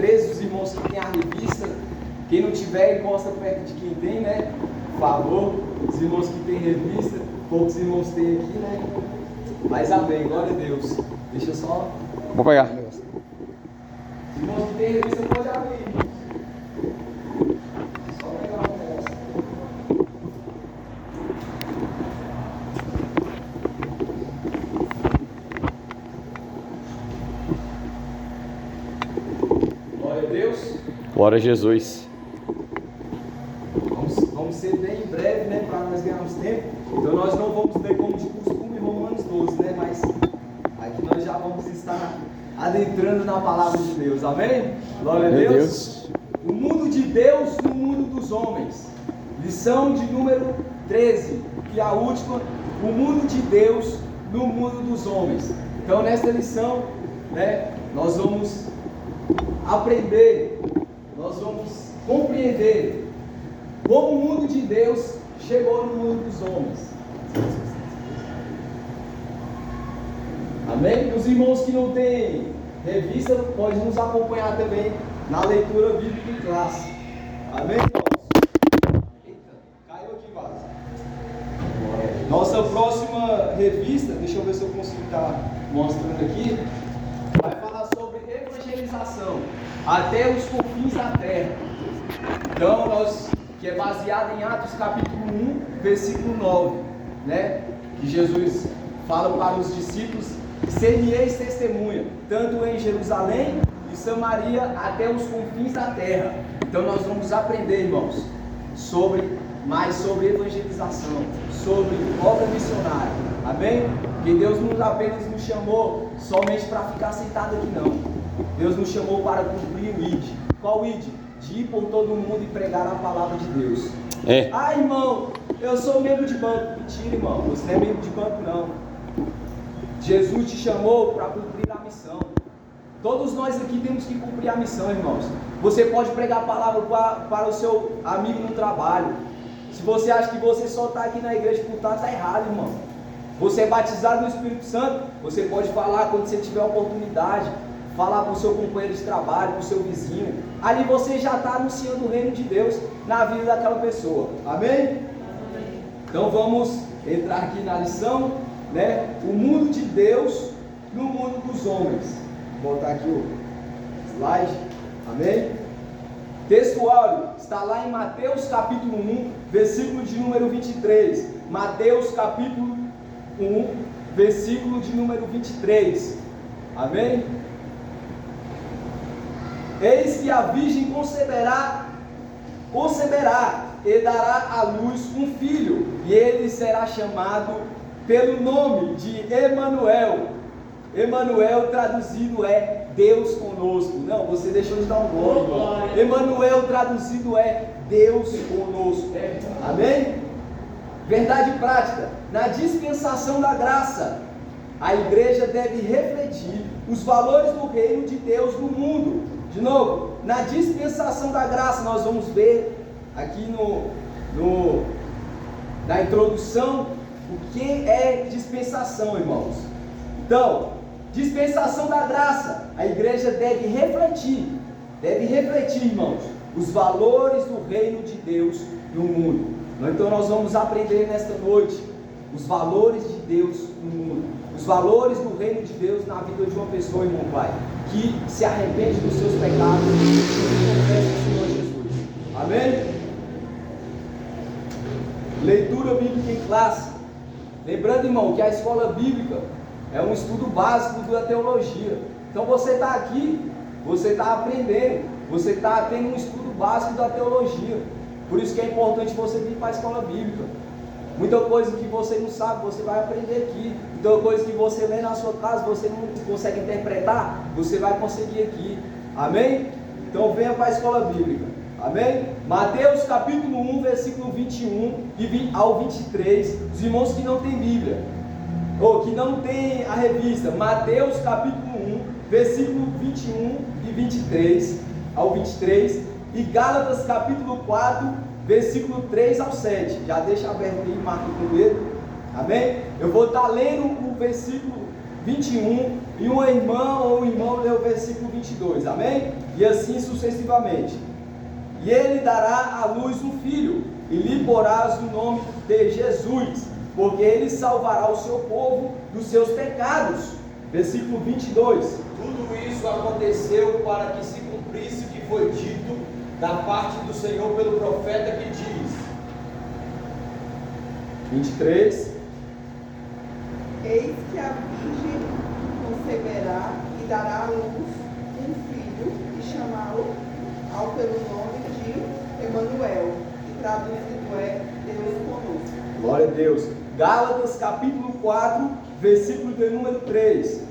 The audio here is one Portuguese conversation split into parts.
13, os irmãos que têm a revista. Quem não tiver, encosta perto de quem tem, né? Por favor, os irmãos que têm revista, poucos irmãos têm aqui, né? Mas amém, glória a Deus. Deixa eu só... Vou pegar. Os irmãos que têm revista, pode abrir, irmãos. Só pegar uma dessa. Glória a Deus. Glória a Jesus. Vamos ser bem breve, né, para nós ganharmos tempo. Então nós não vamos ler como de costume Romanos 12, né, mas aqui nós já vamos estar adentrando na palavra de Deus, amém? Glória a Deus. O mundo de Deus no mundo dos homens. Lição de número 13, que é a última, o mundo de Deus no mundo dos homens. Então nesta lição, né, nós vamos aprender, nós vamos compreender como o mundo de Deus chegou no mundo dos homens. Amém? Os irmãos que não têm revista podem nos acompanhar também na leitura bíblica em classe. Amém, irmãos? Eita, caiu aqui, vaso. Nossa próxima revista, deixa eu ver se eu consigo estar mostrando aqui, vai falar sobre evangelização até os confins da terra. Então, que é baseado em Atos capítulo 1, versículo 9, né? Que Jesus fala para os discípulos: ser-me-eis testemunha, tanto em Jerusalém e Samaria até os confins da terra. Então nós vamos aprender, irmãos, mais sobre evangelização, sobre obra missionária. Amém? Porque Deus não apenas nos chamou somente para ficar sentado aqui, não. Deus nos chamou para cumprir o ID. Qual ID? De ir por todo mundo e pregar a palavra de Deus. Ah, irmão, eu sou membro de banco. Mentira, irmão, você não é membro de banco, não. Jesus te chamou para cumprir a missão. Todos nós aqui temos que cumprir a missão, irmãos. Você pode pregar a palavra para o seu amigo no trabalho. Se você acha que você só está aqui na igreja por estar, está errado, irmão. Você é batizado no Espírito Santo, você pode falar quando você tiver a oportunidade. Falar para o seu companheiro de trabalho, para o seu vizinho. Ali você já está anunciando o reino de Deus na vida daquela pessoa. Amém? Amém. Então vamos entrar aqui na lição, né? O mundo de Deus no mundo dos homens. Vou botar aqui o slide. Amém? Texto áureo está lá em Mateus capítulo 1, versículo de número 23. Mateus capítulo 1, versículo de número 23. Amém? Eis que a virgem conceberá e dará à luz um filho, e ele será chamado pelo nome de Emanuel. Emanuel traduzido é Deus conosco. Não, você deixou de dar um glória. Emanuel traduzido é Deus conosco. Amém? Verdade prática. Na dispensação da graça, a igreja deve refletir os valores do reino de Deus no mundo. De novo, na dispensação da graça, nós vamos ver aqui na introdução o que é dispensação, irmãos. Então, dispensação da graça, a igreja deve refletir, irmãos, os valores do reino de Deus no mundo. Então nós vamos aprender nesta noite os valores de Deus no mundo, os valores do reino de Deus na vida de uma pessoa, irmão Pai, que se arrepende dos seus pecados e confessa o Senhor Jesus. Amém? Leitura bíblica em classe. Lembrando, irmão, que a escola bíblica é um estudo básico da teologia. Então você está aqui, você está aprendendo, você está tendo um estudo básico da teologia. Por isso que é importante você vir para a escola bíblica. Muita coisa que você não sabe, você vai aprender aqui. Muita coisa que você lê na sua casa, você não consegue interpretar, você vai conseguir aqui. Amém? Então venha para a escola bíblica. Amém? Mateus capítulo 1, versículo 21 ao 23. Os irmãos que não têm Bíblia, ou que não têm a revista, Mateus capítulo 1, versículo 21 e 23 ao 23. E Gálatas capítulo 4, versículo 3 ao 7. Já deixa aberto aí, marca com o dedo. Amém? Eu vou estar lendo o versículo 21 e uma irmã ou um irmão lê o versículo 22. Amém? e assim sucessivamente. E ele dará à luz um filho, e lhe porás o nome de Jesus, porque ele salvará o seu povo dos seus pecados. Versículo 22. Tudo isso aconteceu para que se cumprisse o que foi dito da parte do Senhor pelo profeta que diz. 23. Eis que a virgem conceberá e dará à luz um filho, e chamá-lo ao pelo nome de Emanuel, que traduzido é Deus conosco. Glória a Deus. Gálatas capítulo 4, versículo de número 3.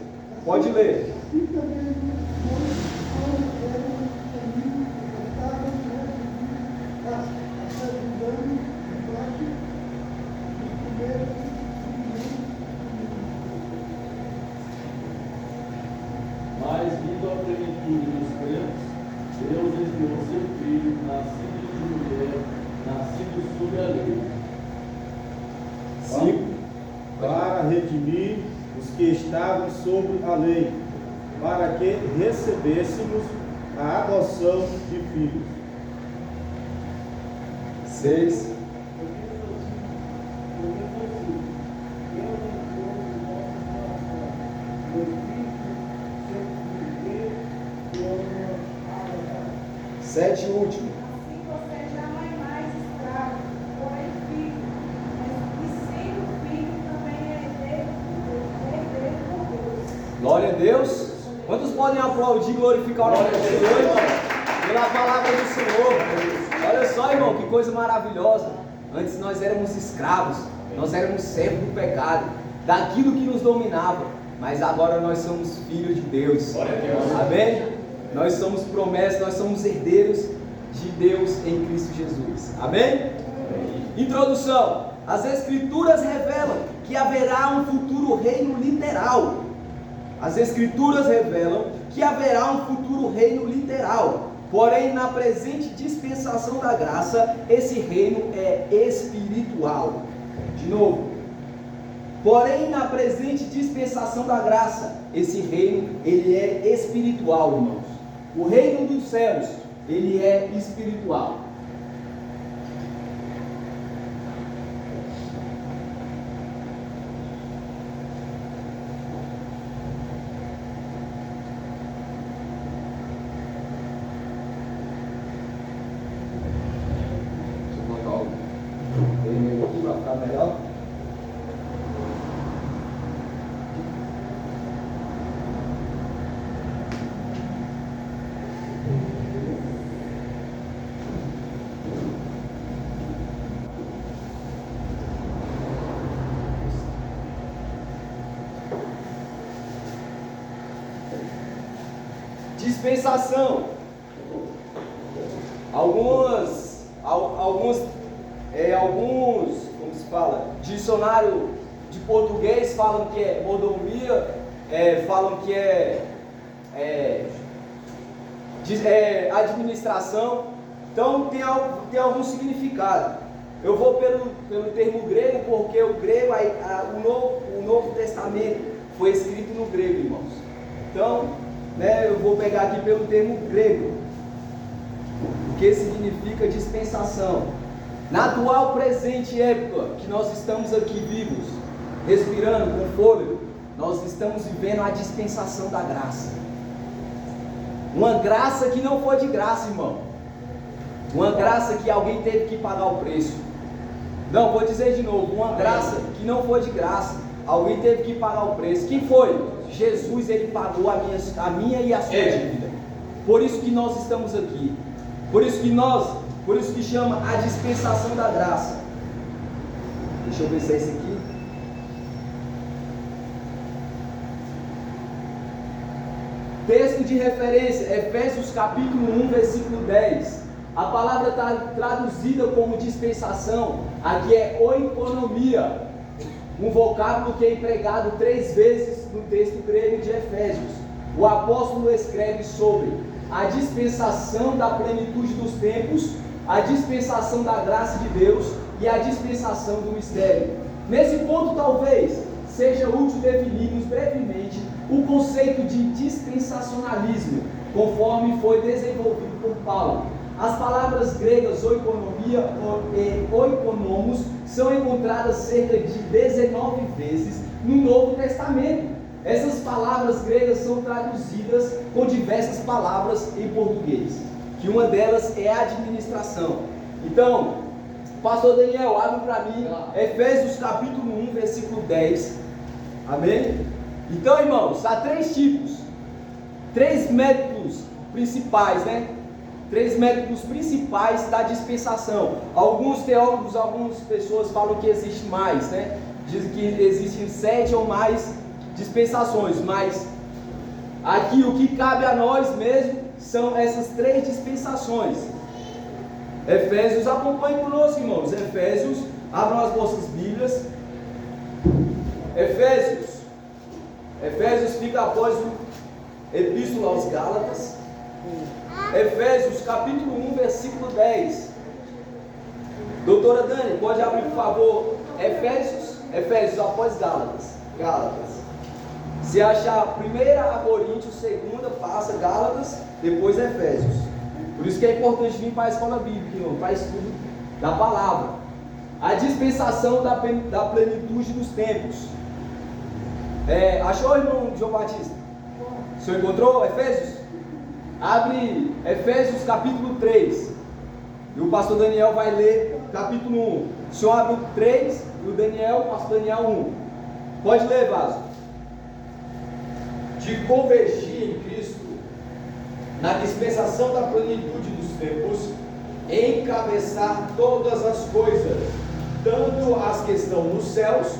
Pode ler. Mas, vindo à plenitude dos tempos, Deus enviou seu Filho, nascido de mulher, nascido sob a lei. 5. Para redimir os que estavam sob a lei, para que recebêssemos a adoção de filhos. 6. Sete e último. Assim você já não é mais escravo, porém filho, e sendo filho também é herdeiro por Deus. Glória a Deus. Quantos podem aplaudir e glorificar o nome do Senhor, irmão? Pela palavra do Senhor. Olha só, irmão, que coisa maravilhosa. Antes nós éramos escravos, nós éramos servos do pecado, daquilo que nos dominava. Mas agora nós somos filhos de Deus. Glória a Deus. Amém? Nós somos promessas, nós somos herdeiros de Deus em Cristo Jesus. Amém? Introdução. As Escrituras revelam que haverá um futuro reino literal. As Escrituras revelam que haverá um futuro reino literal. Porém, na presente dispensação da graça, esse reino é espiritual. De novo. Porém, na presente dispensação da graça, esse reino, ele é espiritual, irmãos. O reino dos céus, ele é espiritual. Deixa eu colocar o vermelho aqui para ficar melhor. Dispensação. Alguns, como se fala, dicionário de português falam que é mordomia, falam que é administração. Então tem algum significado. Eu vou pelo termo grego, porque o grego, o Novo Testamento foi escrito no grego, irmãos. Então, eu vou pegar aqui pelo termo grego, o que significa dispensação. Na atual presente época que nós estamos aqui vivos, respirando com fôlego, nós estamos vivendo a dispensação da graça. Uma graça que não foi de graça, irmão. Uma graça que alguém teve que pagar o preço. Não, vou dizer de novo, uma graça que não foi de graça. Alguém teve que pagar o preço. Quem foi? Jesus, ele pagou a minha e a sua dívida. Por isso que nós estamos aqui. Por isso que chama a dispensação da graça. Deixa eu ver se é esse aqui. Texto de referência, Efésios capítulo 1, versículo 10. A palavra está traduzida como dispensação, aqui é oikonomia, um vocábulo que é empregado 3 vezes no texto grego de Efésios. O apóstolo escreve sobre a dispensação da plenitude dos tempos, a dispensação da graça de Deus e a dispensação do mistério. Nesse ponto, talvez seja útil definirmos brevemente o conceito de dispensacionalismo. conforme foi desenvolvido por Paulo. As palavras gregas oikonomia e oikonomos são encontradas cerca de 19 vezes no Novo Testamento. Essas palavras gregas são traduzidas com diversas palavras em português, que uma delas é administração. Então, pastor Daniel, abre para mim Efésios capítulo 1, versículo 10. Amém? Então, irmãos, há três tipos, três métodos principais, né? Três métodos principais da dispensação. Alguns teólogos, algumas pessoas falam que existe mais, né? Dizem que existem 7 ou mais dispensações, mas aqui o que cabe a nós mesmo são essas 3 dispensações. Efésios, acompanhe conosco, irmãos. Efésios, abram as vossas Bíblias. Efésios fica após o Epístola aos Gálatas. Efésios capítulo 1, versículo 10. Doutora Dani, pode abrir por favor Efésios após Gálatas. Se achar 1 Coríntios, 2, passa Gálatas, depois Efésios. Por isso que é importante vir para a escola bíblica, irmão, para estudo da palavra. A dispensação da plenitude dos tempos. Achou, irmão João Batista? O senhor encontrou Efésios? Abre Efésios capítulo 3. E o pastor Daniel vai ler capítulo 1. O senhor abre o 3 e o pastor Daniel 1. Pode ler, Vaso. De convergir em Cristo, na dispensação da plenitude dos tempos, encabeçar todas as coisas, tanto as que estão nos céus,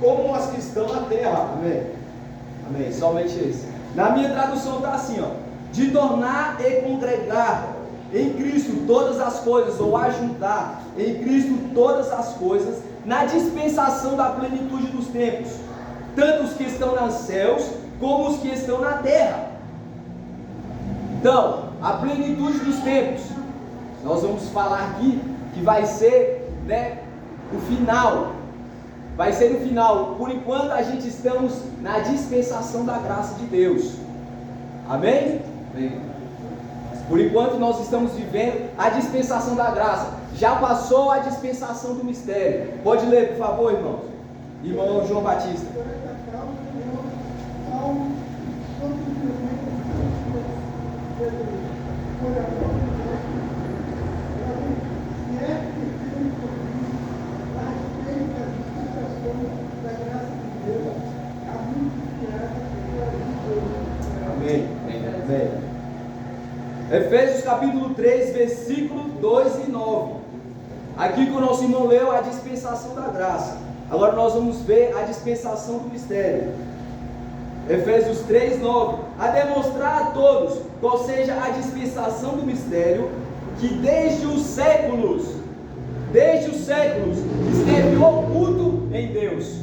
como as que estão na terra. Amém. Somente esse. Na minha tradução está assim, ó. De tornar e congregar em Cristo todas as coisas, ou ajuntar em Cristo todas as coisas, na dispensação da plenitude dos tempos, tanto os que estão nos céus, como os que estão na terra. Então, a plenitude dos tempos, nós vamos falar aqui que vai ser, né, o final. Vai ser no final. Por enquanto a gente estamos na dispensação da graça de Deus. Amém? Amém. Por enquanto nós estamos vivendo a dispensação da graça. Já passou a dispensação do mistério. Pode ler, por favor, irmãos. Irmão João Batista. Amém. Efésios capítulo 3, versículo 2 e 9. Aqui que o nosso irmão leu a dispensação da graça. Agora nós vamos ver a dispensação do mistério. Efésios 3, 9. A demonstrar a todos qual seja a dispensação do mistério, que desde os séculos, esteve oculto em Deus.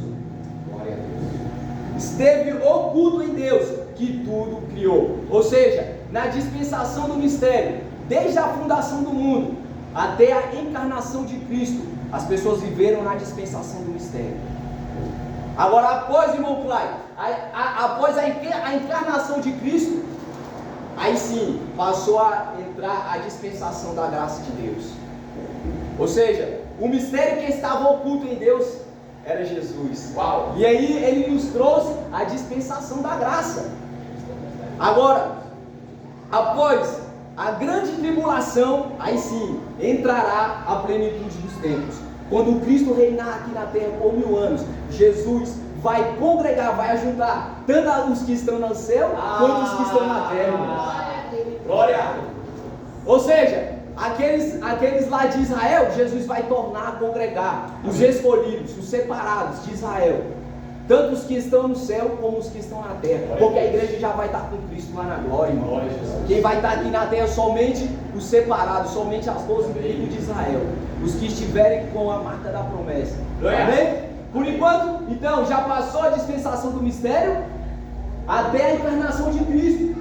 Glória a Deus. Esteve oculto em Deus, que tudo criou. Ou seja, na dispensação do mistério, desde a fundação do mundo até a encarnação de Cristo, as pessoas viveram na dispensação do mistério. Agora, após, irmão Clay, após a encarnação de Cristo, aí sim passou a entrar a dispensação da graça de Deus. Ou seja, o mistério que estava oculto em Deus era Jesus. Uau. E aí ele nos trouxe a dispensação da graça. Agora, após a grande tribulação, aí sim entrará a plenitude dos tempos. Quando Cristo reinar aqui na terra por 1000 anos, Jesus vai congregar, vai ajuntar tanto os que estão no céu quanto os que estão na terra. Glória! Ou seja, aqueles lá de Israel, Jesus vai tornar a congregar os escolhidos, os separados de Israel, tanto os que estão no céu como os que estão na terra, porque a igreja já vai estar com Cristo lá na glória, irmão. Quem vai estar aqui na terra somente os separados, somente as 12 tribos de Israel, os que estiverem com a marca da promessa. Amém? Por enquanto, então, já passou a dispensação do mistério até a encarnação de Cristo.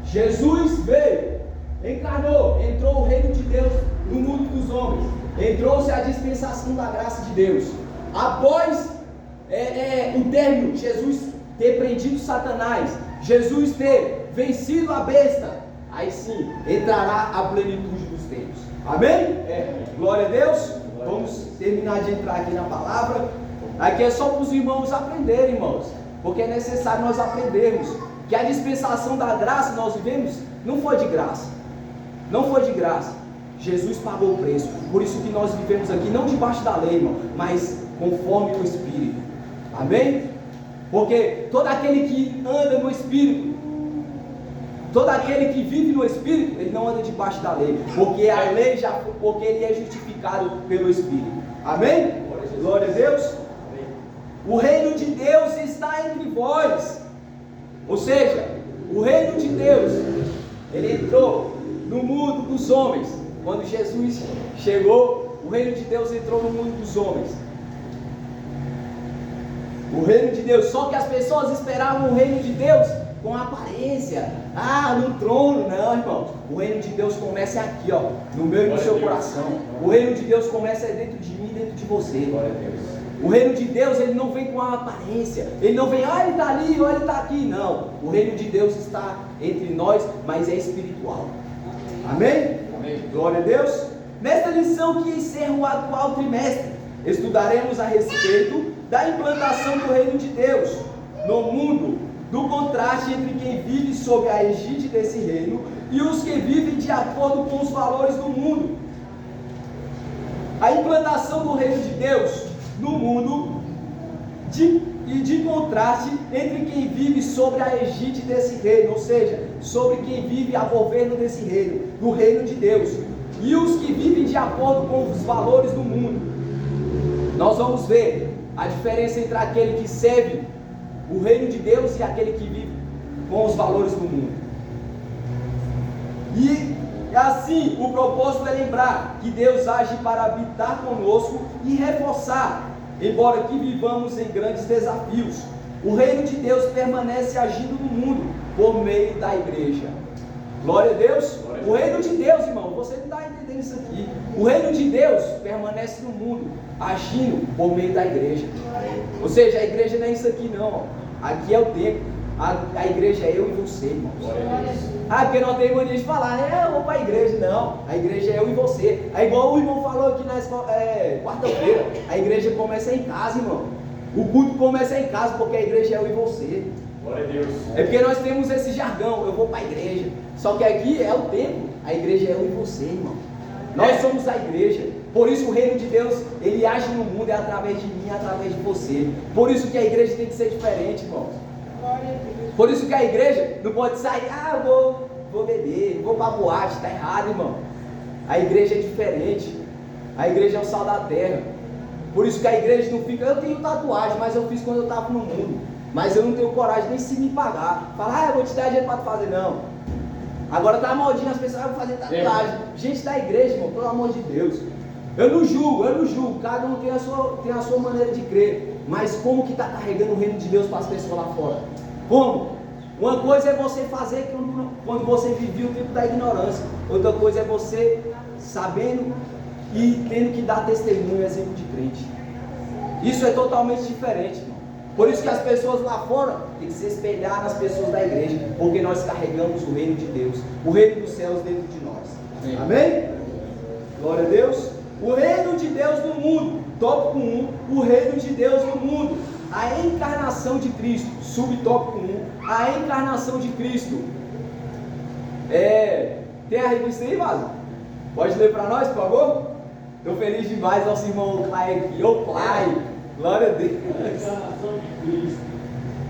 Jesus veio, encarnou, entrou o reino de Deus no mundo dos homens, entrou-se a dispensação da graça de Deus. Após o término, Jesus ter prendido Satanás, Jesus ter vencido a besta, aí sim entrará a plenitude dos tempos. Amém? Glória a Deus. Vamos terminar de entrar aqui na palavra. Aqui é só para os irmãos aprenderem, irmãos, porque é necessário nós aprendermos que a dispensação da graça que nós vivemos não foi de graça. Não foi de graça. Jesus pagou o preço. Por isso que nós vivemos aqui, não debaixo da lei, irmão, mas conforme o Espírito. Amém? Porque todo aquele que anda no Espírito, todo aquele que vive no Espírito, ele não anda debaixo da lei, porque a lei porque ele é justificado pelo Espírito. Amém? Glória a Deus. O reino de Deus está entre vós. Ou seja, o reino de Deus, ele entrou no mundo dos homens. Quando Jesus chegou, o reino de Deus entrou no mundo dos homens. O reino de Deus, só que as pessoas esperavam o reino de Deus com aparência, no trono. Não, irmão, o reino de Deus começa aqui, ó, no meu e no seu coração. O reino de Deus começa dentro de mim, dentro de você. O reino de Deus, ele não vem com a aparência, ele não vem, ele está ali, ou ele está aqui. Não, o reino de Deus está entre nós, mas é espiritual. Amém? Amém. Glória a Deus. Nesta lição que encerra o atual trimestre, estudaremos a respeito da implantação do reino de Deus no mundo, do contraste entre quem vive sob a egíde desse reino e os que vivem de acordo com os valores do mundo. A implantação do reino de Deus no mundo e de contraste entre quem vive sobre a egíde desse reino, ou seja, sobre quem vive a governo desse reino, do reino de Deus, e os que vivem de acordo com os valores do mundo. Nós vamos ver a diferença entre aquele que serve o reino de Deus e aquele que vive com os valores do mundo. E assim, o propósito é lembrar que Deus age para habitar conosco e reforçar, embora que vivamos em grandes desafios. O reino de Deus permanece agindo no mundo por meio da igreja. Glória a Deus. O reino de Deus, irmão, você não está entendendo isso aqui. O reino de Deus permanece no mundo, agindo por meio da igreja. Ou seja, a igreja não é isso aqui não. Aqui é o templo. A igreja é eu e você, irmãos. Porque não tem mania de falar, né? Eu vou para a igreja. Não, a igreja é eu e você. É igual o irmão falou aqui na escola, quarta-feira. A igreja começa em casa, irmão. O culto começa em casa, porque a igreja é eu e você. Glória a Deus. É porque nós temos esse jargão, eu vou para a igreja. Só que aqui é o templo. A igreja é eu e você, irmão. Nós somos a igreja. Por isso o reino de Deus, ele age no mundo, é através de mim, através de você. Por isso que a igreja tem que ser diferente, irmãos. Por isso que a igreja não pode sair, eu vou beber, vou para a boate, está errado, irmão. A igreja é diferente. A igreja é o sal da terra. Por isso que a igreja não fica, eu tenho tatuagem, mas eu fiz quando eu estava no mundo. Mas eu não tenho coragem nem se me pagar. Falar, eu vou te dar dinheiro para tu fazer, não. Agora tá modinha, as pessoas vão fazer tatuagem. Gente da igreja, irmão, pelo amor de Deus. Eu não julgo. Cada um tem a sua maneira de crer. Mas como que está carregando o reino de Deus para as pessoas lá fora? Como? Uma coisa é você fazer quando você vivia o tempo da ignorância. Outra coisa é você sabendo e tendo que dar testemunho, exemplo de crente. Isso é totalmente diferente, irmão. Por isso que as pessoas lá fora têm que se espelhar nas pessoas da igreja, porque nós carregamos o reino de Deus, o reino dos céus dentro de nós. Amém? Glória a Deus. O reino de Deus no mundo. Tópico 1, o reino de Deus no mundo. A encarnação de Cristo. Subtópico 1, a encarnação de Cristo. Tem a revista aí, Vaso? Pode ler para nós, por favor? Estou feliz demais, nosso irmão Clay aqui. Ô Clay, glória a Deus. A encarnação de Cristo.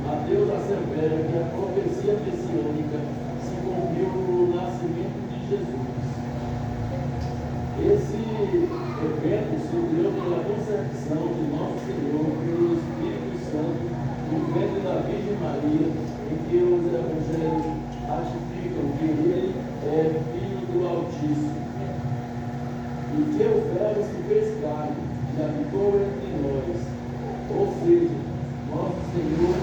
Mateus assevera que a profecia messiânica se cumpriu no nascimento de Jesus. Esse evento se deu pela concepção de nosso Senhor pelo Espírito Santo no ventre da Virgem Maria, em que os evangelhos ratificam que ele é Filho do Altíssimo. E que o Verbo se fez carne e habitou entre nós, ou seja, nosso Senhor,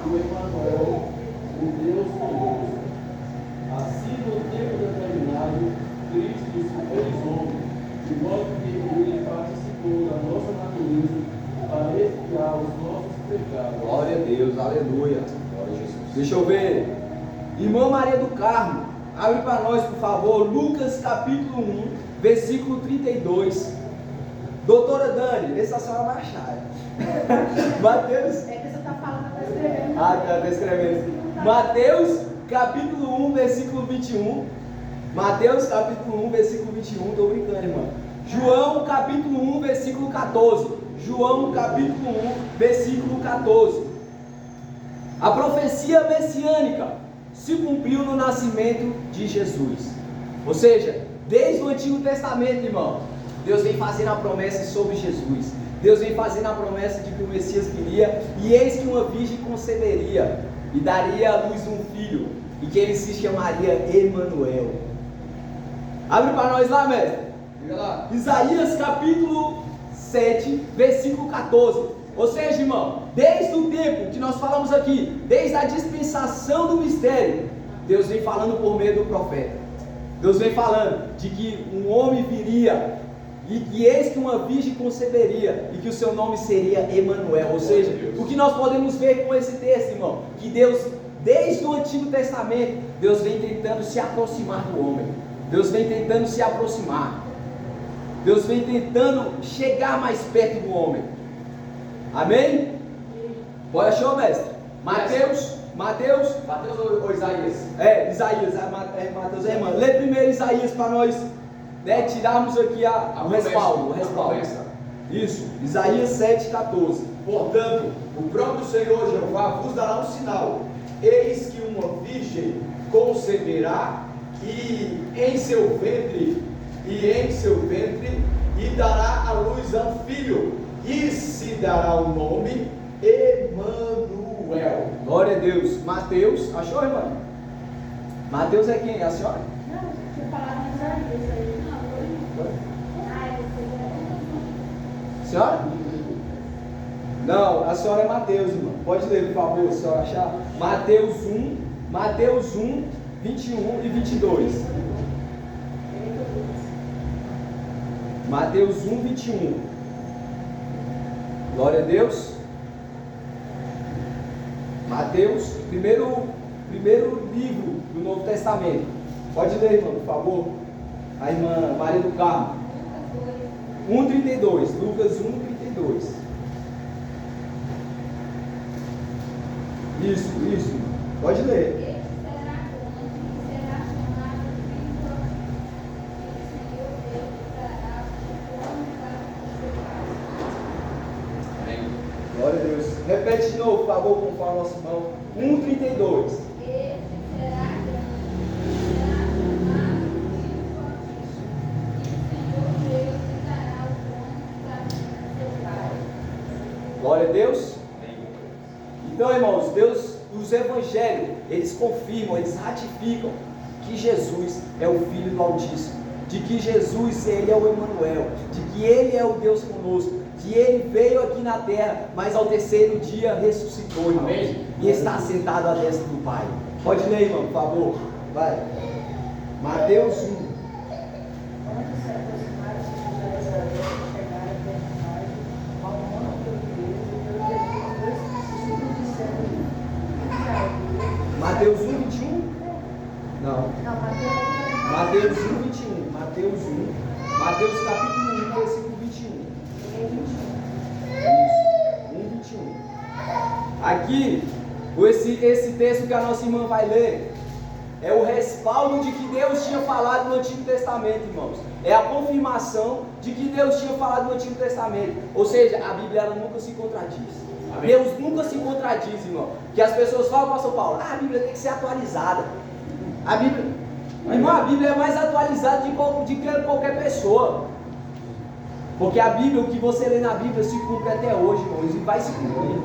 o Emmanuel, o Deus conosco. Assim, no tempo determinado, Cristo se fez homem, de modo que ele participou da nossa natureza para expiar os nossos pecados. Glória a Deus, aleluia. Glória a Jesus. Deixa eu ver Irmã Maria do Carmo, abre para nós, por favor, Lucas capítulo 1, versículo 32. Doutora Dani, essa senhora vai achar. Mateus. É que você está falando, está escrevendo. Está escrevendo. Mateus capítulo 1, versículo 21. Mateus capítulo 1, versículo 21. Estou brincando, irmão. João capítulo 1, versículo 14. João capítulo 1, versículo 14. A profecia messiânica se cumpriu no nascimento de Jesus. Ou seja, desde o Antigo Testamento, irmão, Deus vem fazendo a promessa sobre Jesus. Deus vem fazendo a promessa de que o Messias viria, e eis que uma virgem conceberia e daria à luz um filho, e que ele se chamaria Emanuel. Abre para nós lá, mestre. Diga lá. Isaías capítulo 7, versículo 14. Ou seja, irmão, desde o tempo que nós falamos aqui, desde a dispensação do mistério, Deus vem falando por meio do profeta. Deus vem falando de que um homem viria, e que eis que uma virgem conceberia, e que o seu nome seria Emanuel. Ou seja, o que nós podemos ver com esse texto, irmão, que Deus, desde o Antigo Testamento, Deus vem tentando se aproximar do homem. Deus vem tentando se aproximar. Deus vem tentando chegar mais perto do homem. Amém? Bora, show, mestre. Mateus ou Isaías? Isaías, Mateus, irmã. Lê primeiro Isaías para nós, né, tirarmos aqui o respaldo. Isso, Isaías 7, 14. Portanto, o próprio Senhor Jeová vos dará um sinal. Eis que uma virgem conceberá e em seu ventre e dará à luz a um filho, e se dará o nome Emanuel. Glória a Deus. Mateus, achou, irmã? Mateus é quem? A senhora? Não, deixa eu falar mais aí. Senhora? Não, a senhora é Mateus, irmã. Pode ler, por favor, se a senhora achar. Mateus 1, 21 e 22. Mateus 1, 21. Glória a Deus. Mateus, primeiro livro do Novo Testamento. Pode ler, irmão, por favor. A irmã Maria do Carmo. 1,32. Lucas 1,32. Isso. Pode ler. Glória a Deus. Repete de novo, por favor, conforme o nosso irmão. 1,32. Glória a Deus. Então, irmãos, os evangelhos, eles confirmam, eles ratificam que Jesus é o Filho do Altíssimo, de que Jesus, ele é o Emanuel, de que ele é o Deus conosco, que ele veio aqui na terra, mas ao terceiro dia ressuscitou, irmão, e está sentado à destra do Pai. Pode ler, irmão, por favor. Vai. Mateus 1. Mateus 1, 21? Não. Mateus 1, 21. Mateus capítulo 1, versículo 21. Isso. 1, 21. Aqui, esse texto que a nossa irmã vai ler é o respaldo de que Deus tinha falado no Antigo Testamento, irmãos. É a confirmação de que Deus tinha falado no Antigo Testamento. Ou seja, a Bíblia ela nunca se contradiz. Amém. Deus nunca se contradiz, irmão. Que as pessoas falam para o apóstolo Paulo, a Bíblia tem que ser atualizada. A Bíblia é mais atualizada de que qualquer pessoa. Porque a Bíblia, o que você lê na Bíblia se cumpre até hoje, irmãos, e vai se cumprir.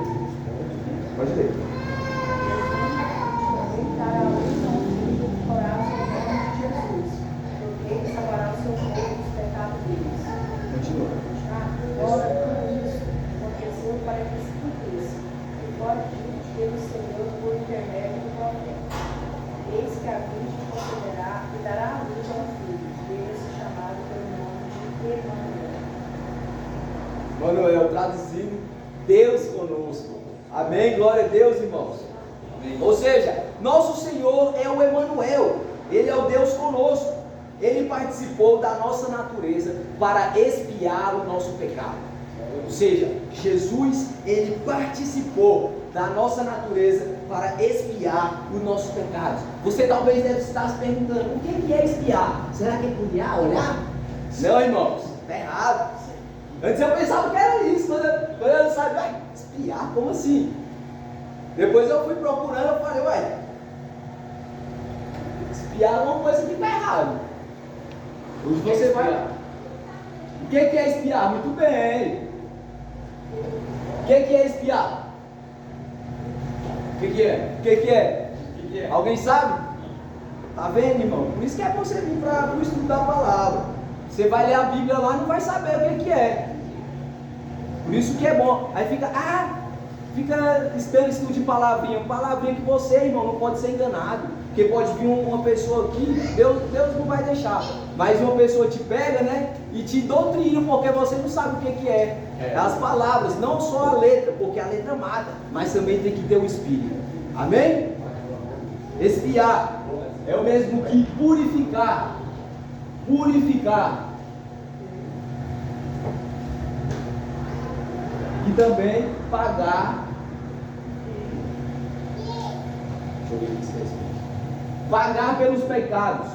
Pode ler. Continua. Para que se cumprisse, e pode pelo Senhor por intermédio do profeta. Eis que a virgem conceberá e dará à luz a um filho, dele se chamado pelo nome de Emanuel. Emanuel, traduzindo, Deus conosco. Amém? Glória a Deus, irmãos. Amém. Ou seja, Nosso Senhor é o Emanuel, Ele é o Deus conosco. Ele participou da nossa natureza para expiar o nosso pecado. Ou seja, Jesus, Ele participou da nossa natureza para expiar os nossos pecados. Você talvez deve estar se perguntando, o que é expiar? Será que é cuidar, olhar? Não, irmãos, está errado. Antes eu pensava que era isso, quando eu não sabia, espiar, como assim? Depois eu fui procurando, eu falei, ué, espiar é uma coisa que está errada. Hoje você vai. O que é espiar? Muito bem. O que é espiar? O que é? Alguém sabe? Tá vendo, irmão? Por isso que é bom você vir para o estudo da palavra. Você vai ler a Bíblia lá e não vai saber o que é. Por isso que é bom. Aí fica estando estudo de palavrinha que você, irmão, não pode ser enganado. Porque pode vir uma pessoa aqui, Deus não vai deixar. Mas uma pessoa te pega, né? E te doutrina, porque você não sabe o que é. As palavras, não só a letra, porque a letra mata, mas também tem que ter o espírito. Amém? Expiar é o mesmo que purificar. Purificar. E também pagar. Deixa eu ver se é pagar pelos pecados.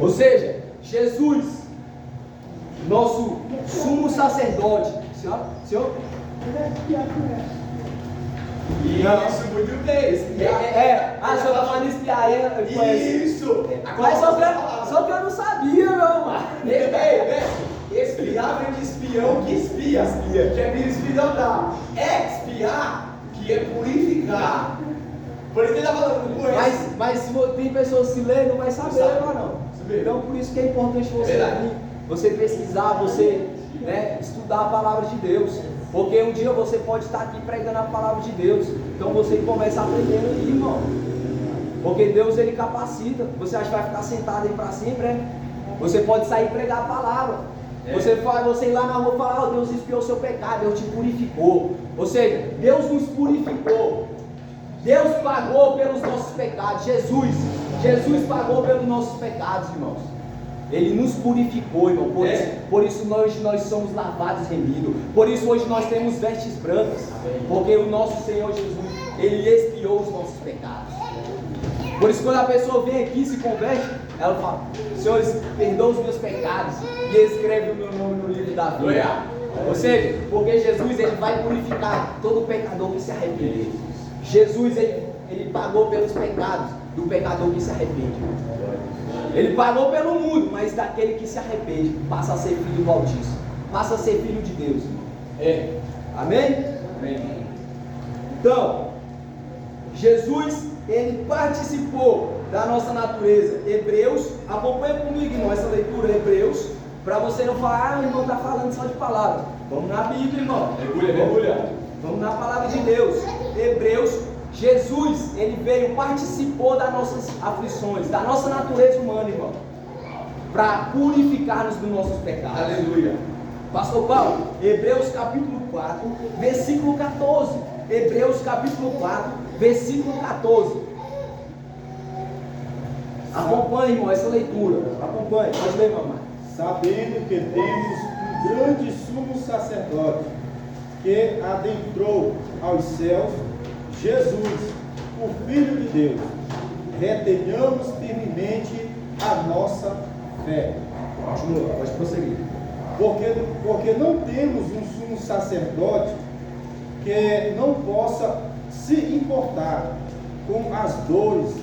Ou seja, Jesus, nosso sumo sacerdote. Senhor? Isso, muito bem. Você está falando espiar, Isso! Mas só que eu não sabia, meu mano. Espiar vem de espião que espia. Que é vir espiar. Espiar, que é purificar. Por isso que ele está falando, não conhece. Mas se tem pessoas que lêem, não vai saber, não. Então por isso que é importante você pesquisar, você estudar a palavra de Deus. Porque um dia você pode estar aqui pregando a palavra de Deus. Então você começa aprendendo aí, irmão. Porque Deus, Ele capacita. Você acha que vai ficar sentado aí para sempre, né? Você pode sair e pregar a palavra. Você ir lá na rua e falar, Deus expiou o seu pecado, Deus te purificou. Ou seja, Deus nos purificou. Deus pagou pelos nossos pecados. Jesus pagou pelos nossos pecados, irmãos. Ele nos purificou, irmão. Por isso hoje nós somos lavados e remidos. Por isso hoje nós temos vestes brancas. Porque o nosso Senhor Jesus, Ele expiou os nossos pecados. Por isso quando a pessoa vem aqui e se converte, ela fala, Senhor, perdoa os meus pecados e escreve o meu nome no livro da vida. Ou seja, porque Jesus, Ele vai purificar todo pecador que se arrepende. Jesus, ele pagou pelos pecados do pecador que se arrepende. Ele pagou pelo mundo, mas daquele que se arrepende passa a ser filho do Altíssimo, passa a ser filho de Deus. Amém? Amém. Então, Jesus, Ele participou da nossa natureza. Hebreus, acompanha comigo, irmão, essa leitura, Hebreus, para você não falar, o irmão está falando só de palavras. Vamos na Bíblia, irmão. Mergulha. Vamos na palavra de Deus. Hebreus, Jesus, Ele veio, participou das nossas aflições, da nossa natureza humana, irmão, para purificar-nos dos nossos pecados. Aleluia. Pastor Paulo, Hebreus capítulo 4, versículo 14. Hebreus capítulo 4, versículo 14. Acompanhe, irmão, essa leitura. Acompanhe, pode ler, mamãe. Sabendo que temos um grande sumo sacerdote que adentrou aos céus, Jesus, o Filho de Deus, retenhamos firmemente a nossa fé. Continua, pode prosseguir. Porque não temos um sumo sacerdote que não possa se importar com as dores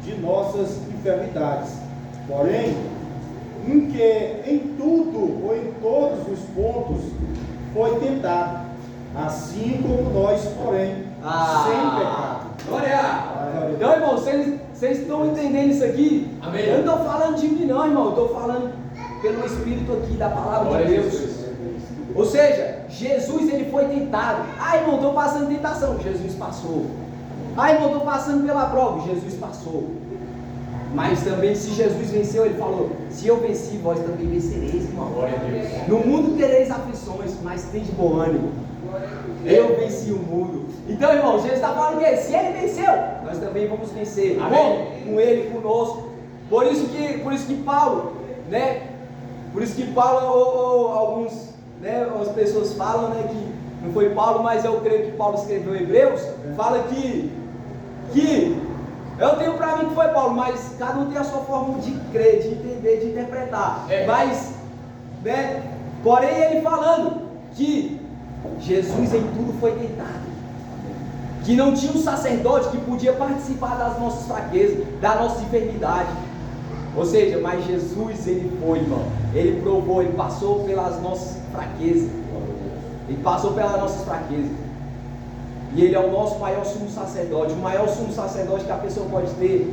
de nossas enfermidades, porém, em tudo ou em todos os pontos foi tentado, assim como nós, porém, sem pecado. Glória! Então, irmão, vocês estão entendendo isso aqui? Amém. Eu não estou falando de mim, não, irmão. Eu estou falando pelo Espírito aqui da palavra de Deus. Ou seja, Jesus, Ele foi tentado. Irmão, estou passando tentação. Jesus passou. Irmão, estou passando pela prova. Jesus passou. Mas também, se Jesus venceu, ele falou: se eu venci, vós também vencereis, irmão. Glória a Deus. No mundo tereis aflições, mas tem de bom ânimo. Eu venci o mundo. Então, irmão, Jesus está falando que se ele venceu, nós também vamos vencer. Amém. Com ele conosco. Por isso que Paulo, né? Por isso que Paulo, alguns, né? As pessoas falam, né? Que não foi Paulo, mas eu creio que Paulo escreveu Hebreus. Fala que eu tenho para mim que foi Paulo, mas cada um tem a sua forma de crer, de entender, de interpretar. Mas, né? Porém, ele falando que Jesus em tudo foi tentado, que não tinha um sacerdote que podia participar das nossas fraquezas, da nossa enfermidade. Ou seja, mas Jesus, ele foi, irmão, ele provou, ele passou pelas nossas fraquezas, ele passou pelas nossas fraquezas, e ele é o nosso maior sumo sacerdote. O maior sumo sacerdote que a pessoa pode ter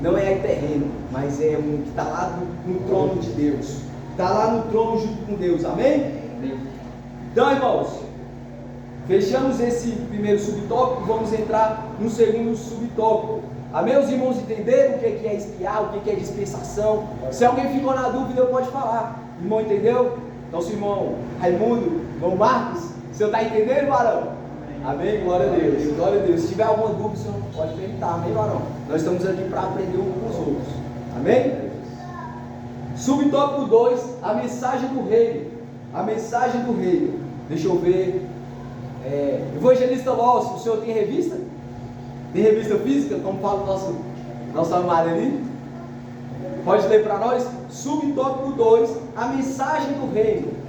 não é terreno, mas é um que está lá no trono de Deus, está lá no trono junto com Deus. Amém? Então, irmãos, fechamos esse primeiro subtópico, vamos entrar no segundo subtópico. Amém? Os irmãos entenderam o que é espiar, o que é dispensação? Se alguém ficou na dúvida, pode falar. Irmão, entendeu? Então, se o irmão Raimundo, irmão Marcos, o senhor está entendendo, varão? Amém? Glória a Deus. Glória a Deus. Se tiver alguma dúvida, o senhor pode perguntar. Amém, varão? Nós estamos aqui para aprender uns com os outros. Amém? Subtópico 2, a mensagem do reino. A mensagem do reino. Deixa eu ver. Evangelista Lócio, o senhor tem revista? Tem revista física, como fala o nosso amado ali? Pode ler para nós? Subtópico 2, a mensagem do reino.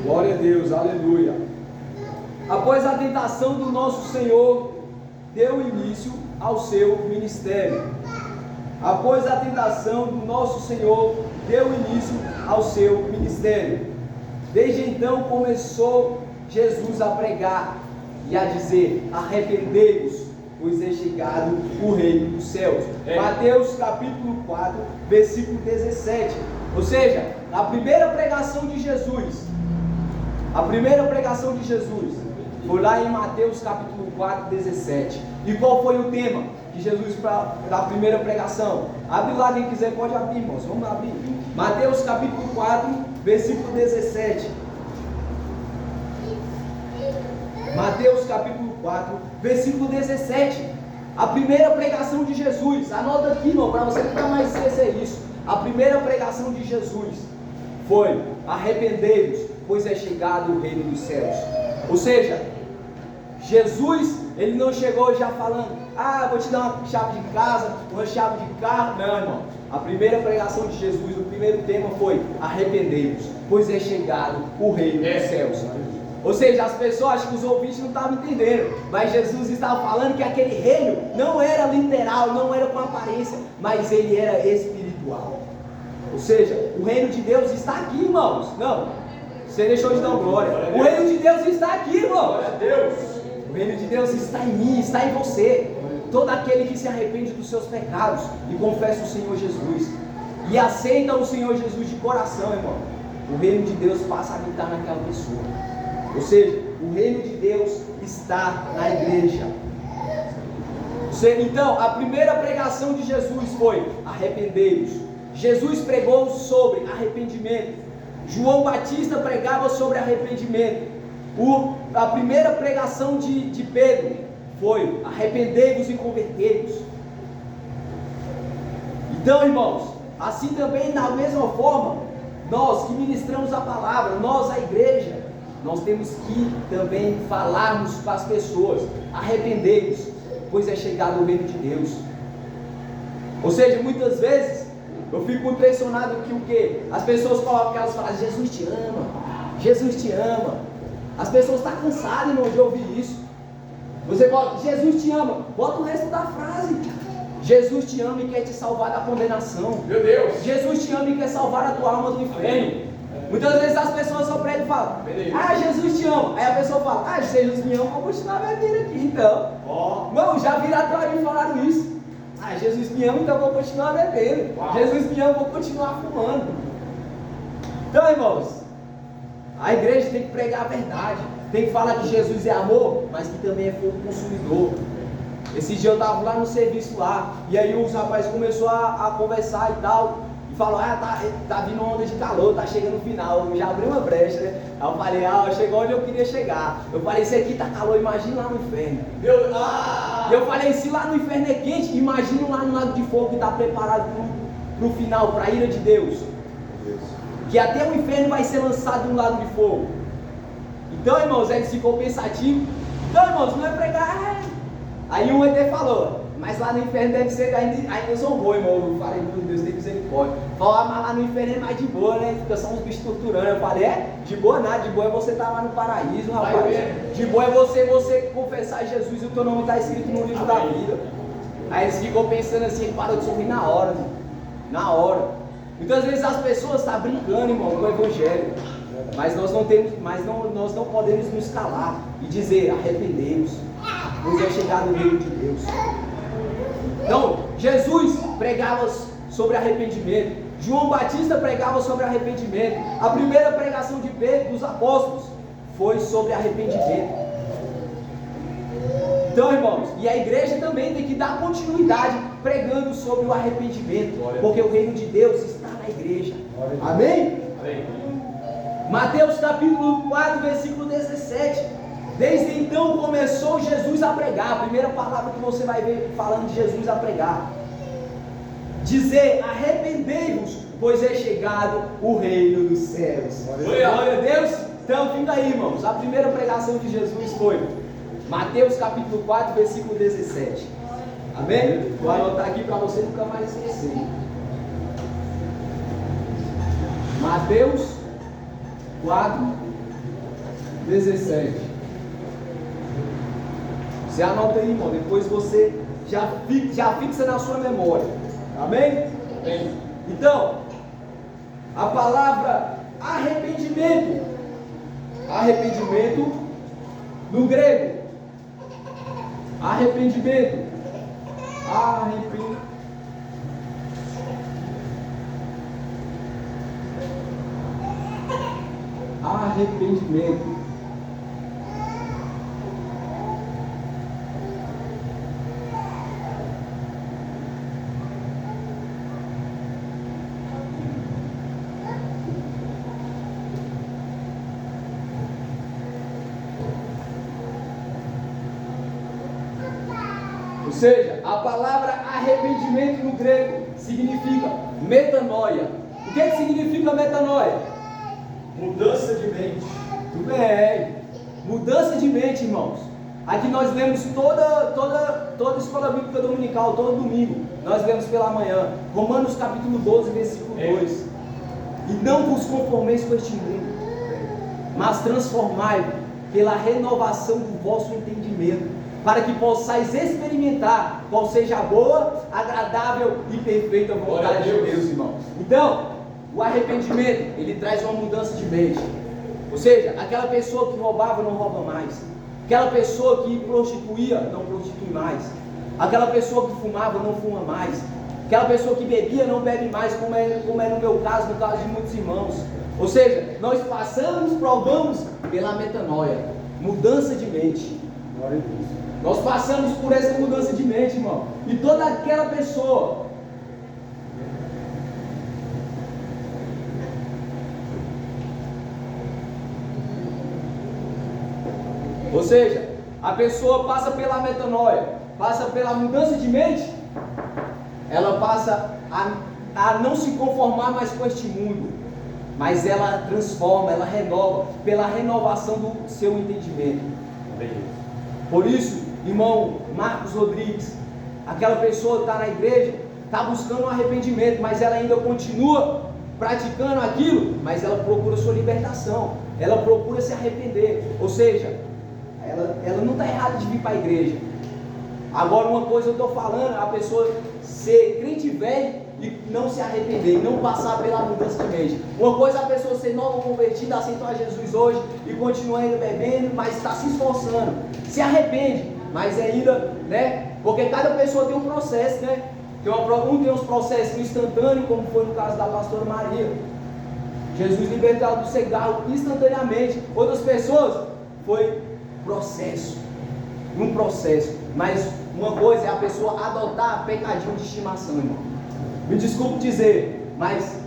Glória a Deus, aleluia. Após a tentação do nosso Senhor, deu início ao seu ministério. Após a tentação do nosso Senhor, deu início ao seu ministério. Desde então começou Jesus a pregar e a dizer: arrependei-vos, pois é chegado o reino dos céus. Mateus capítulo 4, versículo 17. Ou seja, a primeira pregação de Jesus, foi lá em Mateus capítulo 4, 17. E qual foi o tema de Jesus para a primeira pregação? Abre lá, quem quiser pode abrir, irmãos. Vamos abrir. Mateus capítulo 4, versículo 17. Mateus capítulo 4, versículo 17. A primeira pregação de Jesus. Anota aqui, irmão, para você nunca mais esquecer isso. A primeira pregação de Jesus foi: arrependei-vos, pois é chegado o reino dos céus. Ou seja, Jesus, ele não chegou já falando: vou te dar uma chave de casa, uma chave de carro. Não, irmão. A primeira pregação de Jesus, o primeiro tema foi: arrependei-vos, pois é chegado o reino dos céus. Ou seja, as pessoas, acho que os ouvintes não estavam entendendo, mas Jesus estava falando que aquele reino não era literal, não era com aparência, mas ele era espiritual. Ou seja, o reino de Deus está aqui, irmãos. Não, você deixou de dar glória. O reino de Deus está aqui, irmãos. Glória a Deus. O reino de Deus está em mim, está em você. Todo aquele que se arrepende dos seus pecados e confessa o Senhor Jesus e aceita o Senhor Jesus de coração, irmão, o reino de Deus passa a habitar naquela pessoa. Ou seja, o reino de Deus está na igreja. Então, a primeira pregação de Jesus foi: arrependei-vos. Jesus pregou sobre arrependimento. João Batista pregava sobre arrependimento. A primeira pregação de Pedro foi: arrependei-vos e convertei-vos. Então, irmãos, assim também, da mesma forma, nós que ministramos a palavra, nós, a igreja, nós temos que também falarmos para as pessoas: arrependei-vos, pois é chegado o reino de Deus. Ou seja, muitas vezes eu fico impressionado que o quê? As pessoas colocam aquelas frases: Jesus te ama, Jesus te ama. As pessoas estão cansadas, irmão, de ouvir isso. Você coloca: Jesus te ama, bota o resto da frase. Jesus te ama e quer te salvar da condenação. Meu Deus. Jesus te ama e quer salvar a tua alma do inferno. Muitas vezes as pessoas só pregam e falam: ah, Jesus te ama. Aí a pessoa fala: ah, Jesus me ama, vou continuar bebendo aqui então. Não, já viraram para mim e falaram isso. Ah, Jesus me ama, então vou continuar bebendo. Jesus me ama, vou continuar fumando. Então, irmãos, a igreja tem que pregar a verdade. Tem que falar que Jesus é amor, mas que também é fogo consumidor. Esse dia eu estava lá no serviço lá, e aí os rapazes começaram a conversar e tal, e falou: ah, tá vindo uma onda de calor, tá chegando no final, eu já abri uma brecha, né? Aí eu falei: ah, chegou onde eu queria chegar. Eu falei: se aqui tá calor, imagina lá no inferno. E eu falei: se lá no inferno é quente, imagina lá no lago de fogo que está preparado pro final, para a ira de Deus. Que até o inferno vai ser lançado no lago de fogo. Então, irmãos, eles ficou pensativo. Então, irmãos, não é pregar. Aí um até falou: mas lá no inferno deve ser, ainda zombou, irmão. Eu falei: meu Deus, tem misericórdia. Falou: ah, mas lá no inferno é mais de boa, né? Fica só uns bichos torturando. Eu falei: de boa nada, de boa é você estar lá no paraíso, rapaz. De boa é você confessar Jesus e o teu nome está escrito no livro da vida. Aí eles ficou pensando assim, ele parou de sorrir na hora, irmão. Na hora. Muitas vezes as pessoas estão brincando, irmão, com o evangelho. Mas nós não podemos nos calar e dizer: arrependei-vos, pois é chegado o reino de Deus. Então, Jesus pregava sobre arrependimento. João Batista pregava sobre arrependimento. A primeira pregação de Pedro, dos apóstolos, foi sobre arrependimento. Então, irmãos, e a igreja também tem que dar continuidade pregando sobre o arrependimento, porque o reino de Deus está na igreja. Amém? Amém. Mateus capítulo 4, versículo 17. Desde então começou Jesus a pregar. A primeira palavra que você vai ver falando de Jesus a pregar: dizer: arrependei-vos, pois é chegado o reino dos céus. Glória a Deus. Então fica aí, irmãos. A primeira pregação de Jesus foi Mateus capítulo 4, versículo 17. Amém? Vou anotar aqui para você nunca mais esquecer. Mateus 4, 17. Você anota aí, irmão. Depois você já fixa na sua memória. Amém? Amém. Então, a palavra arrependimento. Arrependimento no grego. Arrependimento. Arrependimento. Ou seja, a palavra arrependimento no grego significa metanoia. O que significa metanoia? Mudança de mente. Tudo bem. Mudança de mente, irmãos. Aqui nós lemos toda a escola bíblica dominical, todo domingo. Nós lemos pela manhã. Romanos capítulo 12, versículo 2. E não vos conformeis com este mundo, mas transformai-vos pela renovação do vosso entendimento, para que possais experimentar qual seja a boa, agradável e perfeita vontade de Deus, irmão. Então, o arrependimento, ele traz uma mudança de mente. Ou seja, aquela pessoa que roubava não rouba mais. Aquela pessoa que prostituía não prostitui mais. Aquela pessoa que fumava não fuma mais. Aquela pessoa que bebia não bebe mais, como é no meu caso, no caso de muitos irmãos. Ou seja, nós provamos pela metanoia, mudança de mente. Glória a Deus. Nós passamos por essa mudança de mente, irmão. E toda aquela pessoa ou seja, a pessoa passa pela metanoia, passa pela mudança de mente, ela passa a não se conformar mais com este mundo, mas ela transforma, ela renova, pela renovação do seu entendimento. Por isso, irmão Marcos Rodrigues, aquela pessoa está na igreja, está buscando um arrependimento, mas ela ainda continua praticando aquilo, mas ela procura sua libertação, ela procura se arrepender. Ou seja, ela não está errada de vir para a igreja. Agora, uma coisa eu estou falando, a pessoa ser crente velho e não se arrepender, e não passar pela mudança de mente. Uma coisa é a pessoa ser nova convertida, aceitar Jesus hoje e continuar ainda bebendo, mas está se esforçando, se arrepende, mas ainda, né? Porque cada pessoa tem um processo, né? Um tem uns processos instantâneos, como foi no caso da pastora Maria. Jesus libertou ela do cigarro instantaneamente. Outras pessoas foi processo, um processo. Mas uma coisa é a pessoa adotar pecadinho de estimação, irmão. Me desculpe dizer, mas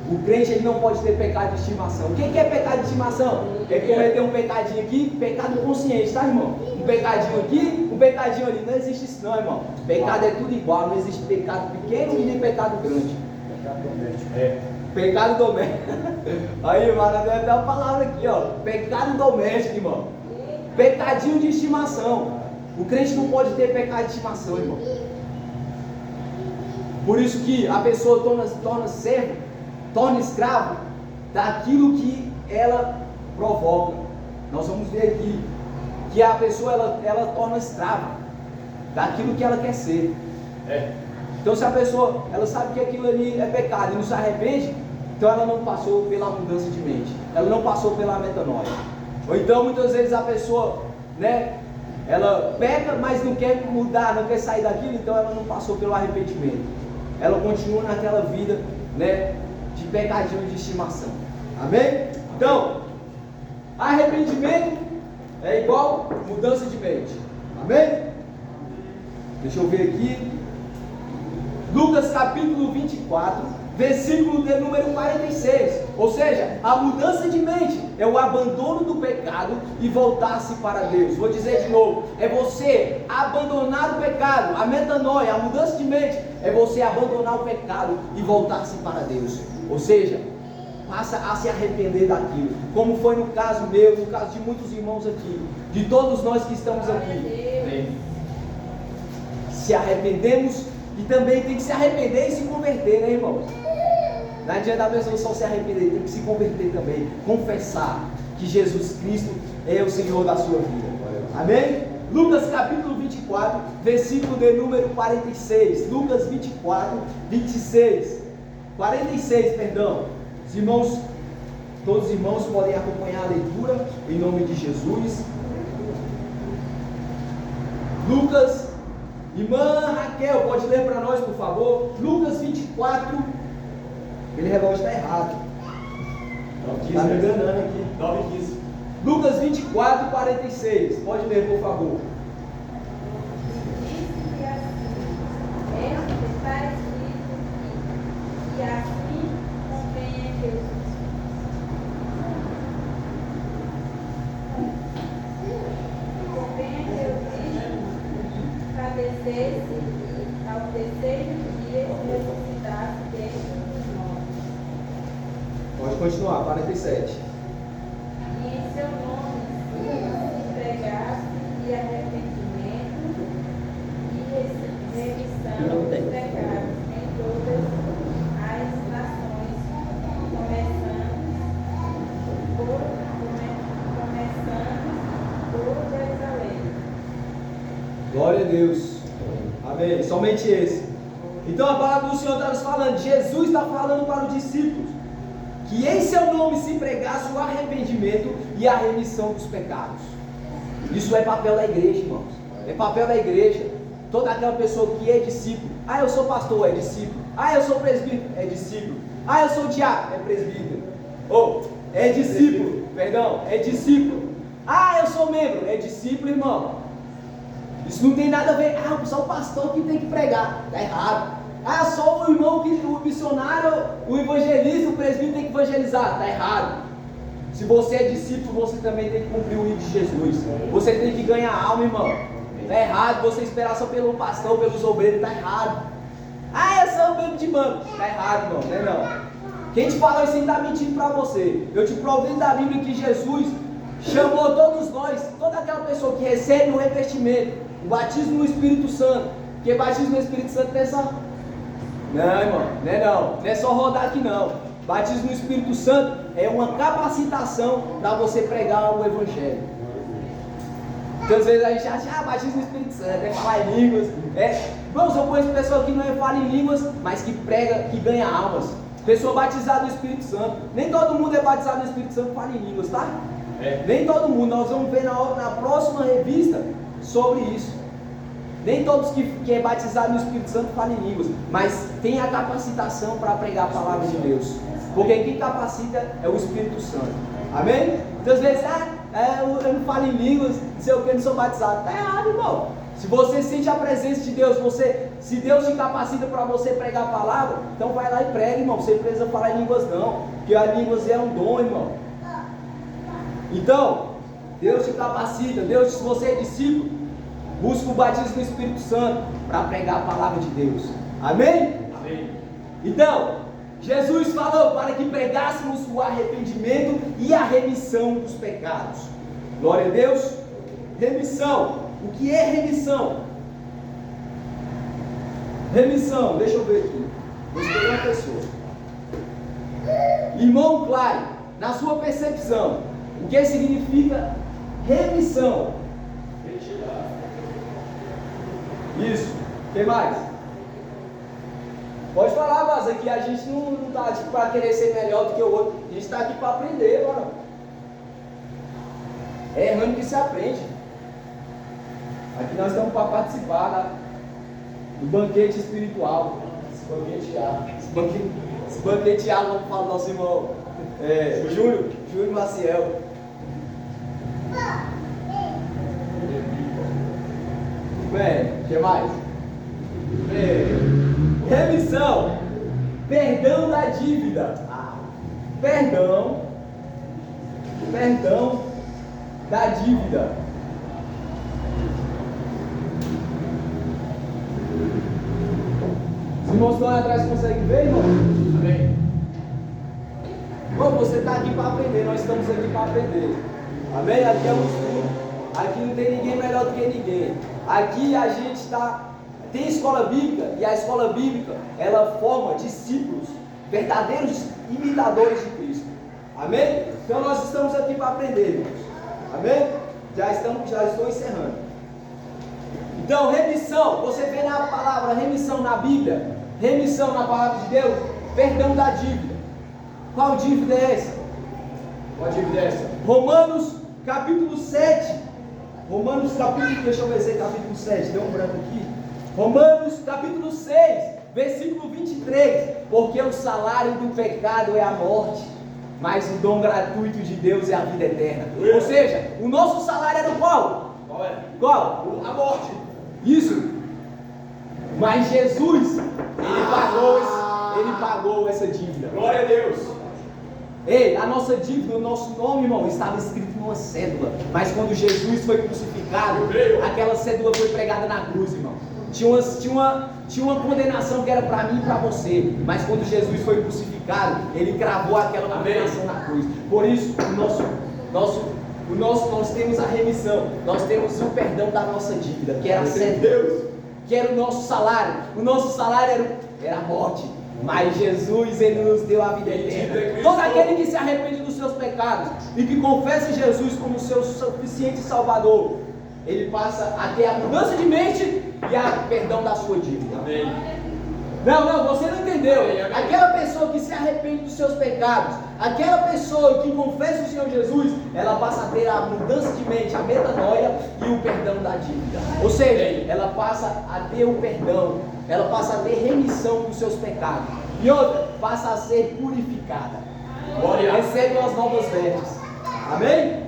o crente ele não pode ter pecado de estimação. O que é pecado de estimação? É cometer um pecadinho aqui, pecado consciente, tá, irmão? Um pecadinho aqui, um pecadinho ali. Não existe isso não, irmão. Pecado é tudo igual, não existe pecado pequeno e nem pecado grande. Pecado doméstico. Pecado doméstico. Aí, mano, deve dar uma palavra aqui, ó. Pecado doméstico, irmão. Pecadinho de estimação. O crente não pode ter pecado de estimação, irmão. Por isso que a pessoa torna servo, torna escravo daquilo que ela provoca. Nós vamos ver aqui que a pessoa ela torna escrava daquilo que ela quer ser. Então, se a pessoa ela sabe que aquilo ali é pecado e não se arrepende, então ela não passou pela mudança de mente, ela não passou pela metanoia. Ou então muitas vezes a pessoa, né, ela peca, mas não quer mudar, não quer sair daquilo, então ela não passou pelo arrependimento. Ela continua naquela vida, né, de pecadinho de estimação. Amém? Então, arrependimento é igual mudança de mente. Amém? Deixa eu ver aqui. Lucas capítulo 24, versículo de número 46. Ou seja, a mudança de mente é o abandono do pecado e voltar-se para Deus. Vou dizer de novo, é você abandonar o pecado. A metanoia, a mudança de mente é você abandonar o pecado e voltar-se para Deus. Ou seja, passa a se arrepender daquilo, como foi no caso meu, no caso de muitos irmãos aqui, de todos nós que estamos aqui. Se arrependemos e também tem que se arrepender e se converter, né, irmãos? Não adianta a pessoa só se arrepender, tem que se converter também, confessar que Jesus Cristo é o Senhor da sua vida. Amém? Lucas capítulo 24, versículo de número 46. Lucas 24, 26. 46, perdão. Os irmãos, todos os irmãos podem acompanhar a leitura em nome de Jesus. Lucas, irmã Raquel, pode ler para nós, por favor? Lucas 24, aquele relógio está errado. Está me enganando aqui. 9:15. Lucas 24, 46. Pode ler, por favor. E assim convém a Deus. Convém a Deus padecer-se e ao terceiro dia ressuscitar-se dentre os mortos. Pode continuar, 47. E em seu nome se pregasse e arrependesse Glória a Deus. Amém. Somente esse. Então a palavra do Senhor está nos falando, Jesus está falando para os discípulos, que em seu nome se pregasse o arrependimento e a remissão dos pecados. Isso é papel da igreja, irmãos. É papel da igreja. Toda aquela pessoa que é discípulo. Ah, eu sou pastor, é discípulo. Ah, eu sou presbítero, é discípulo. Ah, eu sou diácono, é presbítero. É discípulo, perdão, é discípulo. Ah, eu sou membro, é discípulo, irmão. Isso não tem nada a ver. Ah, só o pastor que tem que pregar. Está errado. Ah, só o irmão, o missionário, o evangelista, o presbítero tem que evangelizar. Está errado. Se você é discípulo, você também tem que cumprir o hino de Jesus. Você tem que ganhar alma, irmão. Está errado você esperar só pelo pastor, pelos obreiros. Está errado. Ah, eu sou membro de banco. Está errado, irmão. Não é não. Quem te falou isso aí está mentindo para você. Eu te provei da Bíblia que Jesus chamou todos nós, toda aquela pessoa que recebe o revestimento, o batismo no Espírito Santo. Porque batismo no Espírito Santo não é só... Não, irmão, não é não. Não é só rodar aqui não. Batismo no Espírito Santo é uma capacitação para você pregar o Evangelho. Então às vezes a gente acha, batismo no Espírito Santo, é falar em línguas. Irmãos, eu conheço pessoa que não fala em línguas, mas que prega, que ganha almas. Pessoa batizada no Espírito Santo. Nem todo mundo é batizado no Espírito Santo e fala em línguas, tá? Nem todo mundo. Nós vamos ver na próxima revista sobre isso. Nem todos que é batizado no Espírito Santo falam em línguas, mas tem a capacitação para pregar a palavra de Deus. Porque quem capacita é o Espírito Santo. Amém? Então às vezes, eu não falo em línguas, não sei o que, não sou batizado. Está errado, irmão. Se você sente a presença de Deus, se Deus te capacita para você pregar a palavra, então vai lá e prega, irmão. Você não precisa falar em línguas não, porque a línguas é um dom, irmão. Então, Deus te capacita. Deus, se você é discípulo, busca o batismo do Espírito Santo para pregar a palavra de Deus. Amém? Amém. Então, Jesus falou para que pregássemos o arrependimento e a remissão dos pecados. Glória a Deus. Remissão. O que é remissão? Remissão, deixa eu ver aqui. Vou escolher uma pessoa. Irmão Clay, na sua percepção, o que significa remissão? Retirar. Isso. Quem mais? Pode falar, Vaza, que a gente não está aqui para querer ser melhor do que o outro. A gente está aqui para aprender, mano. É errando que se aprende. Aqui nós estamos para participar do banquete espiritual. Se banquetear, vamos falar do nosso irmão Júlio Maciel. Bem, o que mais? Remissão, perdão da dívida. Perdão da dívida. Os irmãos estão aí atrás, conseguem ver, irmão? Amém. Bom, você está aqui para aprender, nós estamos aqui para aprender. Amém? Aqui é um estudo. Aqui não tem ninguém melhor do que ninguém. Aqui a gente tem escola bíblica, e a escola bíblica, ela forma discípulos, verdadeiros imitadores de Cristo. Amém? Então nós estamos aqui para aprender, irmãos. Amém? Já estou encerrando. Então, remissão, você vê na palavra remissão na Bíblia, remissão na palavra de Deus, perdão da dívida. Qual dívida é essa? Qual dívida é essa? Romanos capítulo 7. Deixa eu ver se é capítulo 7, deu um branco aqui. Romanos capítulo 6, versículo 23. Porque o salário do pecado é a morte, mas o dom gratuito de Deus é a vida eterna. Ou seja, o nosso salário era qual? Qual é? Qual? A morte. Isso. Mas Jesus, ele pagou essa dívida. Glória a Deus. Ei, a nossa dívida, o nosso nome, irmão, estava escrito numa cédula. Mas quando Jesus foi crucificado, aquela cédula foi pregada na cruz, irmão. Tinha uma condenação que era para mim e para você. Mas quando Jesus foi crucificado, ele cravou aquela condenação na cruz. Por isso, nós temos a remissão. Nós temos o perdão da nossa dívida, que era a cédula, que era o nosso salário. O nosso salário era a morte. Mas Jesus, ele nos deu a vida eterna. Todo aquele que se arrepende dos seus pecados e que confessa Jesus como seu suficiente Salvador, ele passa a ter a mudança de mente e a perdão da sua dívida. Amém. Não, você não entendeu. Aquela pessoa que se arrepende dos seus pecados, aquela pessoa que confessa o Senhor Jesus, ela passa a ter a mudança de mente, a metanoia e o perdão da dívida. Ou seja, ela passa a ter o perdão, ela passa a ter remissão dos seus pecados. E outra, passa a ser purificada. Recebe as novas vestes. Amém?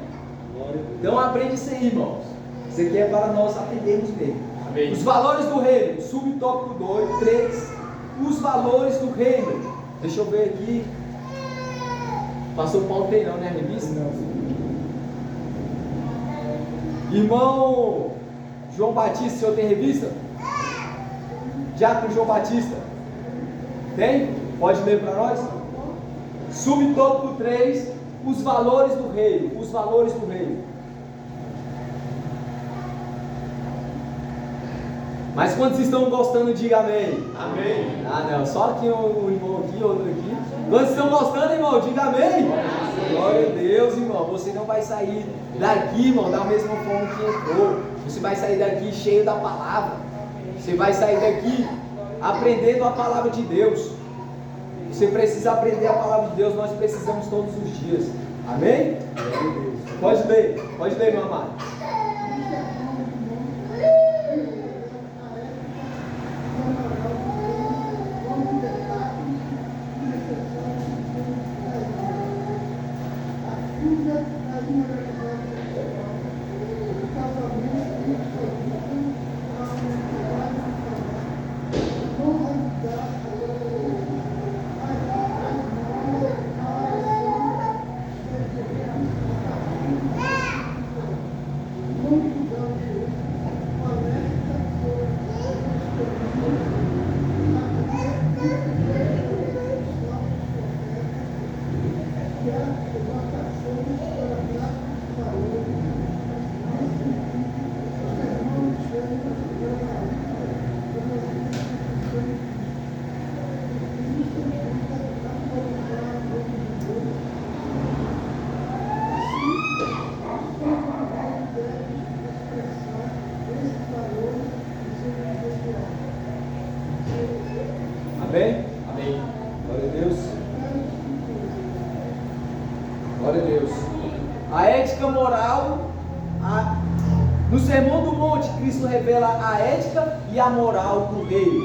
Então aprende isso aí, irmãos. Isso aqui é para nós aprendermos mesmo. Amém. Os valores do reino, subtópico 3. Os valores do reino. Deixa eu ver aqui. Pastor Paulo tem não, né? A revista? Não. Irmão João Batista, o senhor tem revista? Diácono João Batista. Tem? Pode ler para nós? Subtópico 3. Os valores do reino. Os valores do reino. Mas quantos estão gostando, diga amém. Amém. Ah, não, só aqui o irmão aqui, outro aqui. Quantos estão gostando, irmão? Diga amém. Glória a Deus, irmão. Você não vai sair daqui, irmão, da mesma forma que entrou. Você vai sair daqui cheio da palavra. Você vai sair daqui aprendendo a palavra de Deus. Você precisa aprender a palavra de Deus. Nós precisamos todos os dias. Amém? Pode ler, meu amado. Amém? Amém. Glória a Deus. Glória a Deus. A ética moral, no Sermão do Monte, Cristo revela a ética e a moral do reino.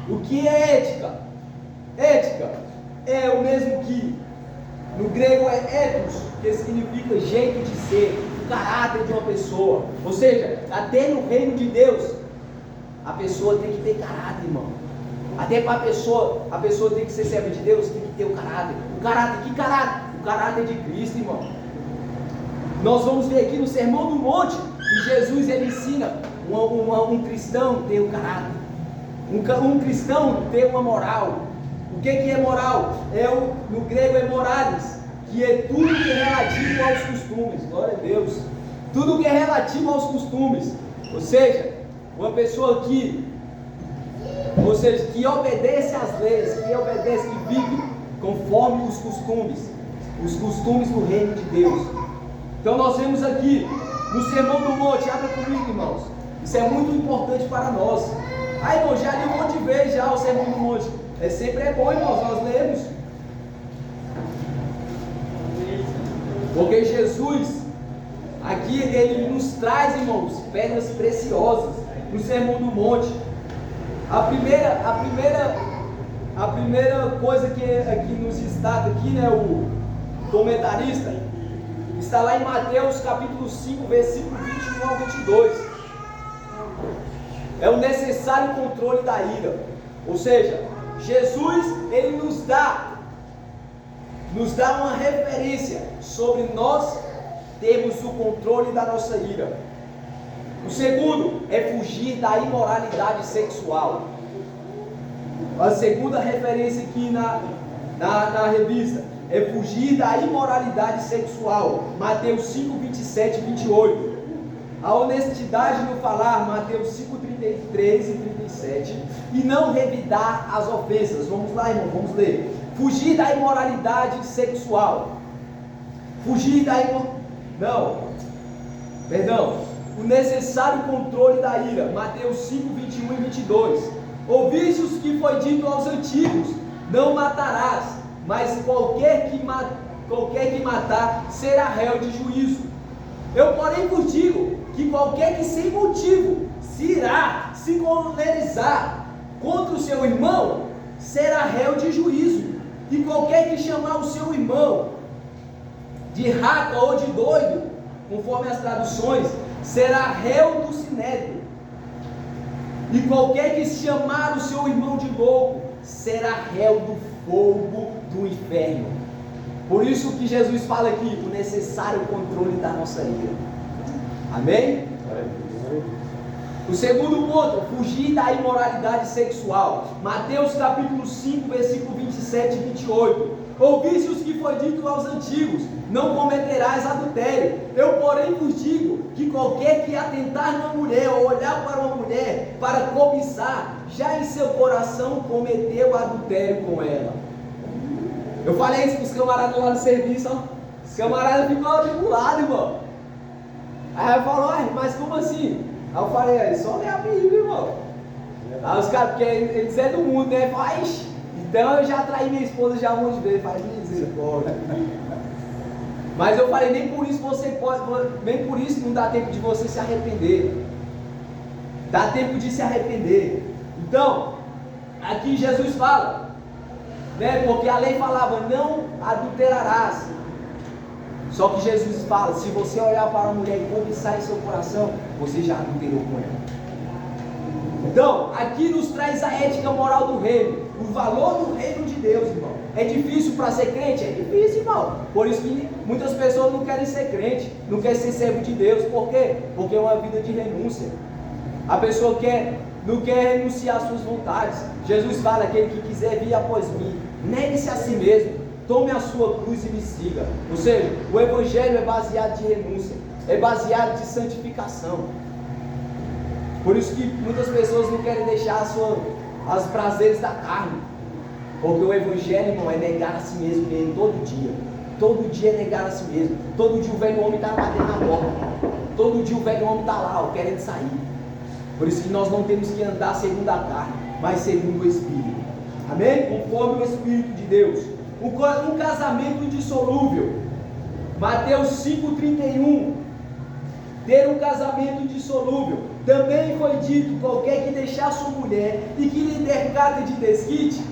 O que é ética? Ética é o mesmo que no grego é ethos, que significa jeito de ser, o caráter de uma pessoa. Ou seja, até no reino de Deus, a pessoa tem que ter caráter, irmão. Até para a pessoa tem que ser serva de Deus, tem que ter o caráter. O caráter, que caráter? O caráter de Cristo, irmão. Nós vamos ver aqui no Sermão do Monte que Jesus ele ensina um cristão ter um caráter. Um cristão ter uma moral. O que é moral? No grego é moralis, que é tudo que é relativo aos costumes. Glória a Deus. Tudo que é relativo aos costumes. Ou seja, uma pessoa que obedece às leis, que vive conforme os costumes do reino de Deus. Então nós vemos aqui no Sermão do Monte, abra comigo, irmãos. Isso é muito importante para nós. Irmão, já li um monte de vezes já o Sermão do Monte. Sempre é bom, irmãos, nós lemos. Porque Jesus, aqui ele nos traz, irmãos, pedras preciosas no Sermão do Monte. A primeira coisa que aqui nos destaca aqui, né, o comentarista, está lá em Mateus capítulo 5, versículo 21 ao 22. É o necessário controle da ira. Ou seja, Jesus, ele nos dá uma referência sobre nós termos o controle da nossa ira. O segundo é fugir da imoralidade sexual. A segunda referência aqui na revista é fugir da imoralidade sexual. Mateus 5, 27 e 28. A honestidade no falar. Mateus 5, 33 e 37. E não revidar as ofensas. Vamos lá, irmão, vamos ler. Fugir da imoralidade sexual. o necessário controle da ira. Mateus 5, 21 e 22. Ouvistes o que foi dito aos antigos: não matarás, mas qualquer que matar será réu de juízo. Eu, porém, vos digo que qualquer que sem motivo se irá, se colerizar contra o seu irmão, será réu de juízo. E qualquer que chamar o seu irmão de raca ou de doido, conforme as traduções, será réu do sinédrio. E qualquer que chamar o seu irmão de louco, será réu do fogo do inferno. Por isso que Jesus fala aqui, o necessário controle da nossa ira. Amém? O segundo ponto, fugir da imoralidade sexual. Mateus capítulo 5, versículo 27 e 28. Ouviste os que foi dito aos antigos: não cometerás adultério. Eu, porém, vos digo que qualquer que atentar numa mulher ou olhar para uma mulher para cobiçar, já em seu coração cometeu adultério com ela. Eu falei isso para os camaradas lá no serviço, ó. Os camaradas ficam tribulados, irmão. Aí eu falo, mas como assim? Aí eu falei, só ler a Bíblia, irmão. Aí os caras, porque eles é do mundo, né? Fala, então eu já traí minha esposa já um monte de vezes. Faz misericórdia. Mas eu falei, nem por isso você pode, nem por isso não dá tempo de você se arrepender. Dá tempo de se arrepender. Então, aqui Jesus fala, né? Porque a lei falava, não adulterarás. Só que Jesus fala, se você olhar para uma mulher e cobiçar em seu coração, você já adulterou com ela. Então, aqui nos traz a ética moral do reino, o valor do reino de Deus, irmão. É difícil para ser crente? É difícil, irmão. Por isso que muitas pessoas não querem ser crente, não querem ser servo de Deus. Por quê? Porque é uma vida de renúncia. A pessoa não quer renunciar às suas vontades. Jesus fala, aquele que quiser vir após mim, negue-se a si mesmo, tome a sua cruz e me siga. Ou seja, o evangelho é baseado de renúncia, é baseado de santificação. Por isso que muitas pessoas não querem deixar os prazeres da carne. Porque o evangelho, irmão, é negar a si mesmo todo dia. Todo dia é negar a si mesmo. Todo dia o velho homem está batendo na porta. Todo dia o velho homem está lá, ó, querendo sair. Por isso que nós não temos que andar segundo a carne, mas segundo o Espírito. Amém? Conforme o Espírito de Deus. Um casamento indissolúvel. Mateus 5,31. Ter um casamento indissolúvel. Também foi dito, qualquer que deixar sua mulher e que lhe der carta de desquite.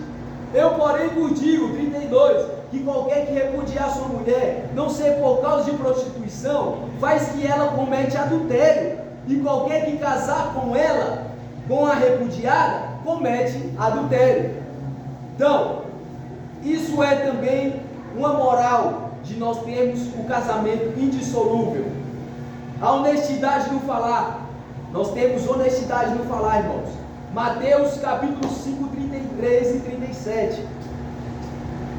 Eu, porém, vos digo, 32, que qualquer que repudiar sua mulher, não ser por causa de prostituição, faz que ela comete adultério. E qualquer que casar com ela, com a repudiada, comete adultério. Então, isso é também uma moral de nós termos o casamento indissolúvel. A honestidade no falar. Nós temos honestidade no falar, irmãos. Mateus capítulo 5, 33 e 37.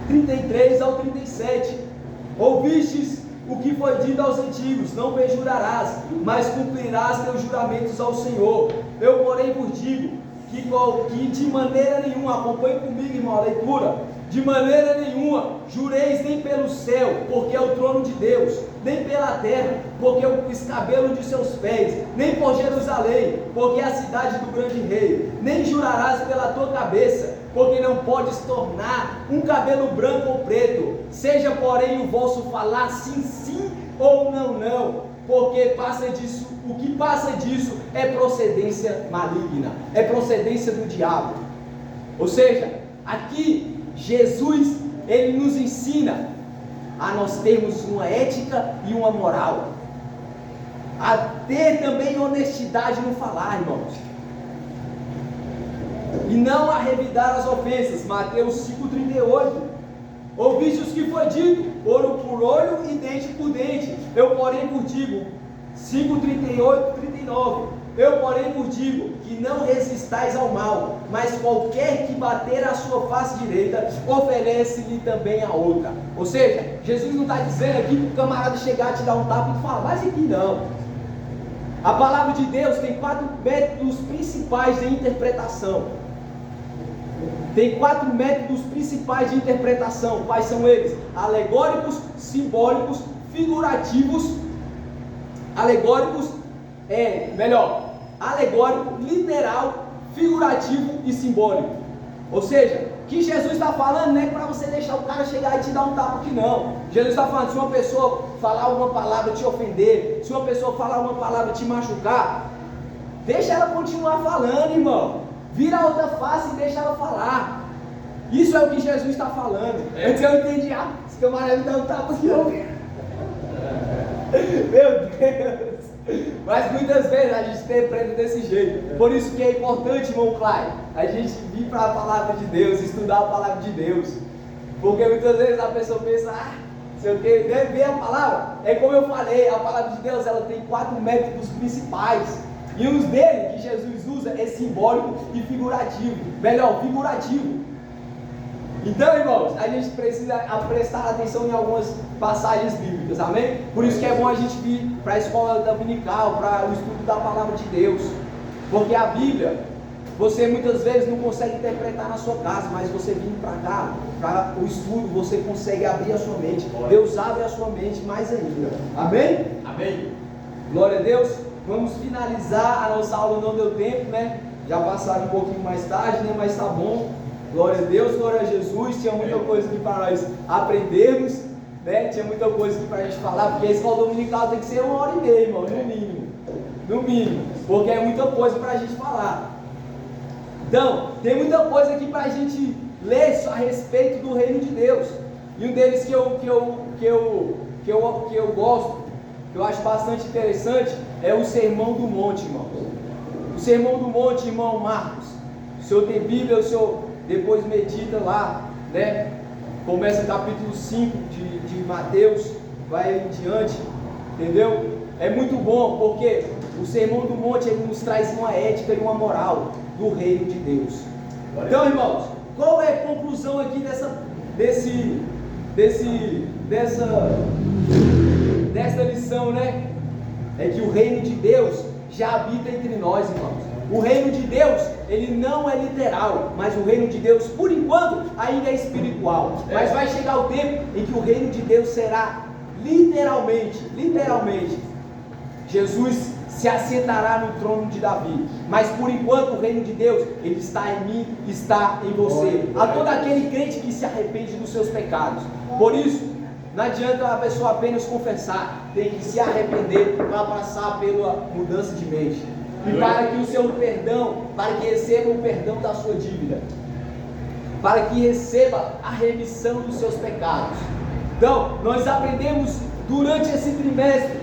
33 ao 37. Ouvistes o que foi dito aos antigos: não perjurarás, mas cumprirás teus juramentos ao Senhor. Eu, porém, vos digo que de maneira nenhuma, acompanhe comigo, irmão, a leitura. De maneira nenhuma jureis nem pelo céu, porque é o trono de Deus, nem pela terra, porque é o escabelo de seus pés, nem por Jerusalém, porque é a cidade do grande rei, nem jurarás pela tua cabeça, porque não podes tornar um cabelo branco ou preto. Seja, porém, o vosso falar sim, sim, ou não, não, porque o que passa disso é procedência maligna, é procedência do diabo. Ou seja, aqui Jesus, ele nos ensina a nós termos uma ética e uma moral, a ter também honestidade no falar, irmãos, e não a revidar as ofensas. Mateus 5,38. Ouviste os que foi dito, olho por olho e dente por dente. Eu, porém, vos digo, 5,38 e 39. Eu, porém, vos digo que não resistais ao mal, mas qualquer que bater a sua face direita, oferece-lhe também a outra. Ou seja, Jesus não está dizendo aqui para o camarada chegar, te dar um tapa e falar, mas aqui não. A palavra de Deus tem 4 métodos principais de interpretação. Tem 4 métodos principais de interpretação. Quais são eles? Alegóricos, simbólicos, figurativos, alegórico, literal, figurativo e simbólico. Ou seja, que Jesus está falando não é para você deixar o cara chegar e te dar um tapa aqui não. Jesus está falando, se uma pessoa falar uma palavra te ofender, se uma pessoa falar uma palavra te machucar, deixa ela continuar falando, irmão. Vira a outra face e deixa ela falar. Isso é o que Jesus está falando. Antes eu entendi, esse camarada me dá um tapa aqui, ó. Meu Deus. Mas muitas vezes a gente interpreta desse jeito. Por isso que é importante, irmão Clay, a gente vir para a palavra de Deus, estudar a palavra de Deus. Porque muitas vezes a pessoa pensa, sei o que, deve ver a palavra. É como eu falei, a palavra de Deus ela tem 4 métodos principais. E um deles que Jesus usa é simbólico e figurativo. Melhor, figurativo. Então, irmãos, a gente precisa prestar atenção em algumas passagens bíblicas, amém? Por isso que é bom a gente vir para a escola dominical, para o estudo da palavra de Deus. Porque a Bíblia, você muitas vezes não consegue interpretar na sua casa, mas você vindo para cá, para o estudo, você consegue abrir a sua mente. Deus abre a sua mente mais ainda. Amém? Amém. Glória a Deus. Vamos finalizar a nossa aula, não deu tempo, né? Já passaram um pouquinho mais tarde, né? Mas tá bom. Glória a Deus, glória a Jesus. Tinha muita coisa aqui para nós aprendermos, né? Tinha muita coisa aqui para a gente falar, porque a escola dominical tem que ser 1h30, irmão, no mínimo. No mínimo, porque é muita coisa para a gente falar. Então, tem muita coisa aqui para a gente ler a respeito do reino de Deus. E um deles que eu gosto, que eu acho bastante interessante, é o Sermão do Monte, irmão. O Sermão do Monte, irmão Marcos. O senhor tem Bíblia, o senhor depois medita lá, né? Começa o capítulo 5 de Mateus, vai em diante, entendeu? É muito bom, porque o Sermão do Monte ele nos traz uma ética e uma moral do reino de Deus. Então, irmãos, qual é a conclusão aqui dessa lição, né? É que o reino de Deus já habita entre nós, irmãos. O reino de Deus, ele não é literal, mas o reino de Deus, por enquanto, ainda é espiritual. Mas vai chegar o tempo em que o reino de Deus será literalmente, Jesus se assentará no trono de Davi. Mas por enquanto o reino de Deus, ele está em mim, está em você. A todo aquele crente que se arrepende dos seus pecados. Por isso, não adianta a pessoa apenas confessar, tem que se arrepender para passar pela mudança de mente. E para que o seu perdão, para que receba o perdão da sua dívida, para que receba a remissão dos seus pecados. Então, nós aprendemos durante esse trimestre,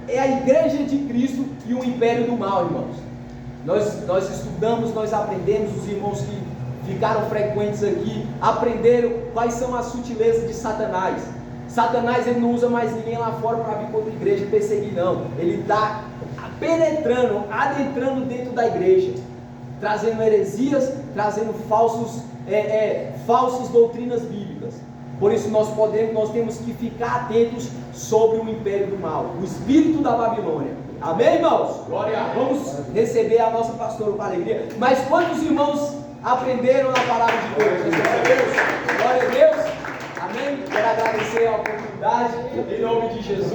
é a igreja de Cristo e o império do mal, irmãos. Nós estudamos, nós aprendemos, os irmãos que ficaram frequentes aqui, aprenderam quais são as sutilezas de Satanás. Satanás ele não usa mais ninguém lá fora para vir contra a igreja e perseguir, não. Ele está penetrando, adentrando dentro da igreja, trazendo heresias, trazendo falsas doutrinas bíblicas. Por isso nós temos que ficar atentos sobre o império do mal, o espírito da Babilônia. Amém, irmãos? Glória a Deus. Vamos receber a nossa pastora com alegria. Mas quantos irmãos aprenderam a palavra de Deus? Glória a Deus. Glória a Deus. Amém? Quero agradecer a oportunidade, em nome de Jesus.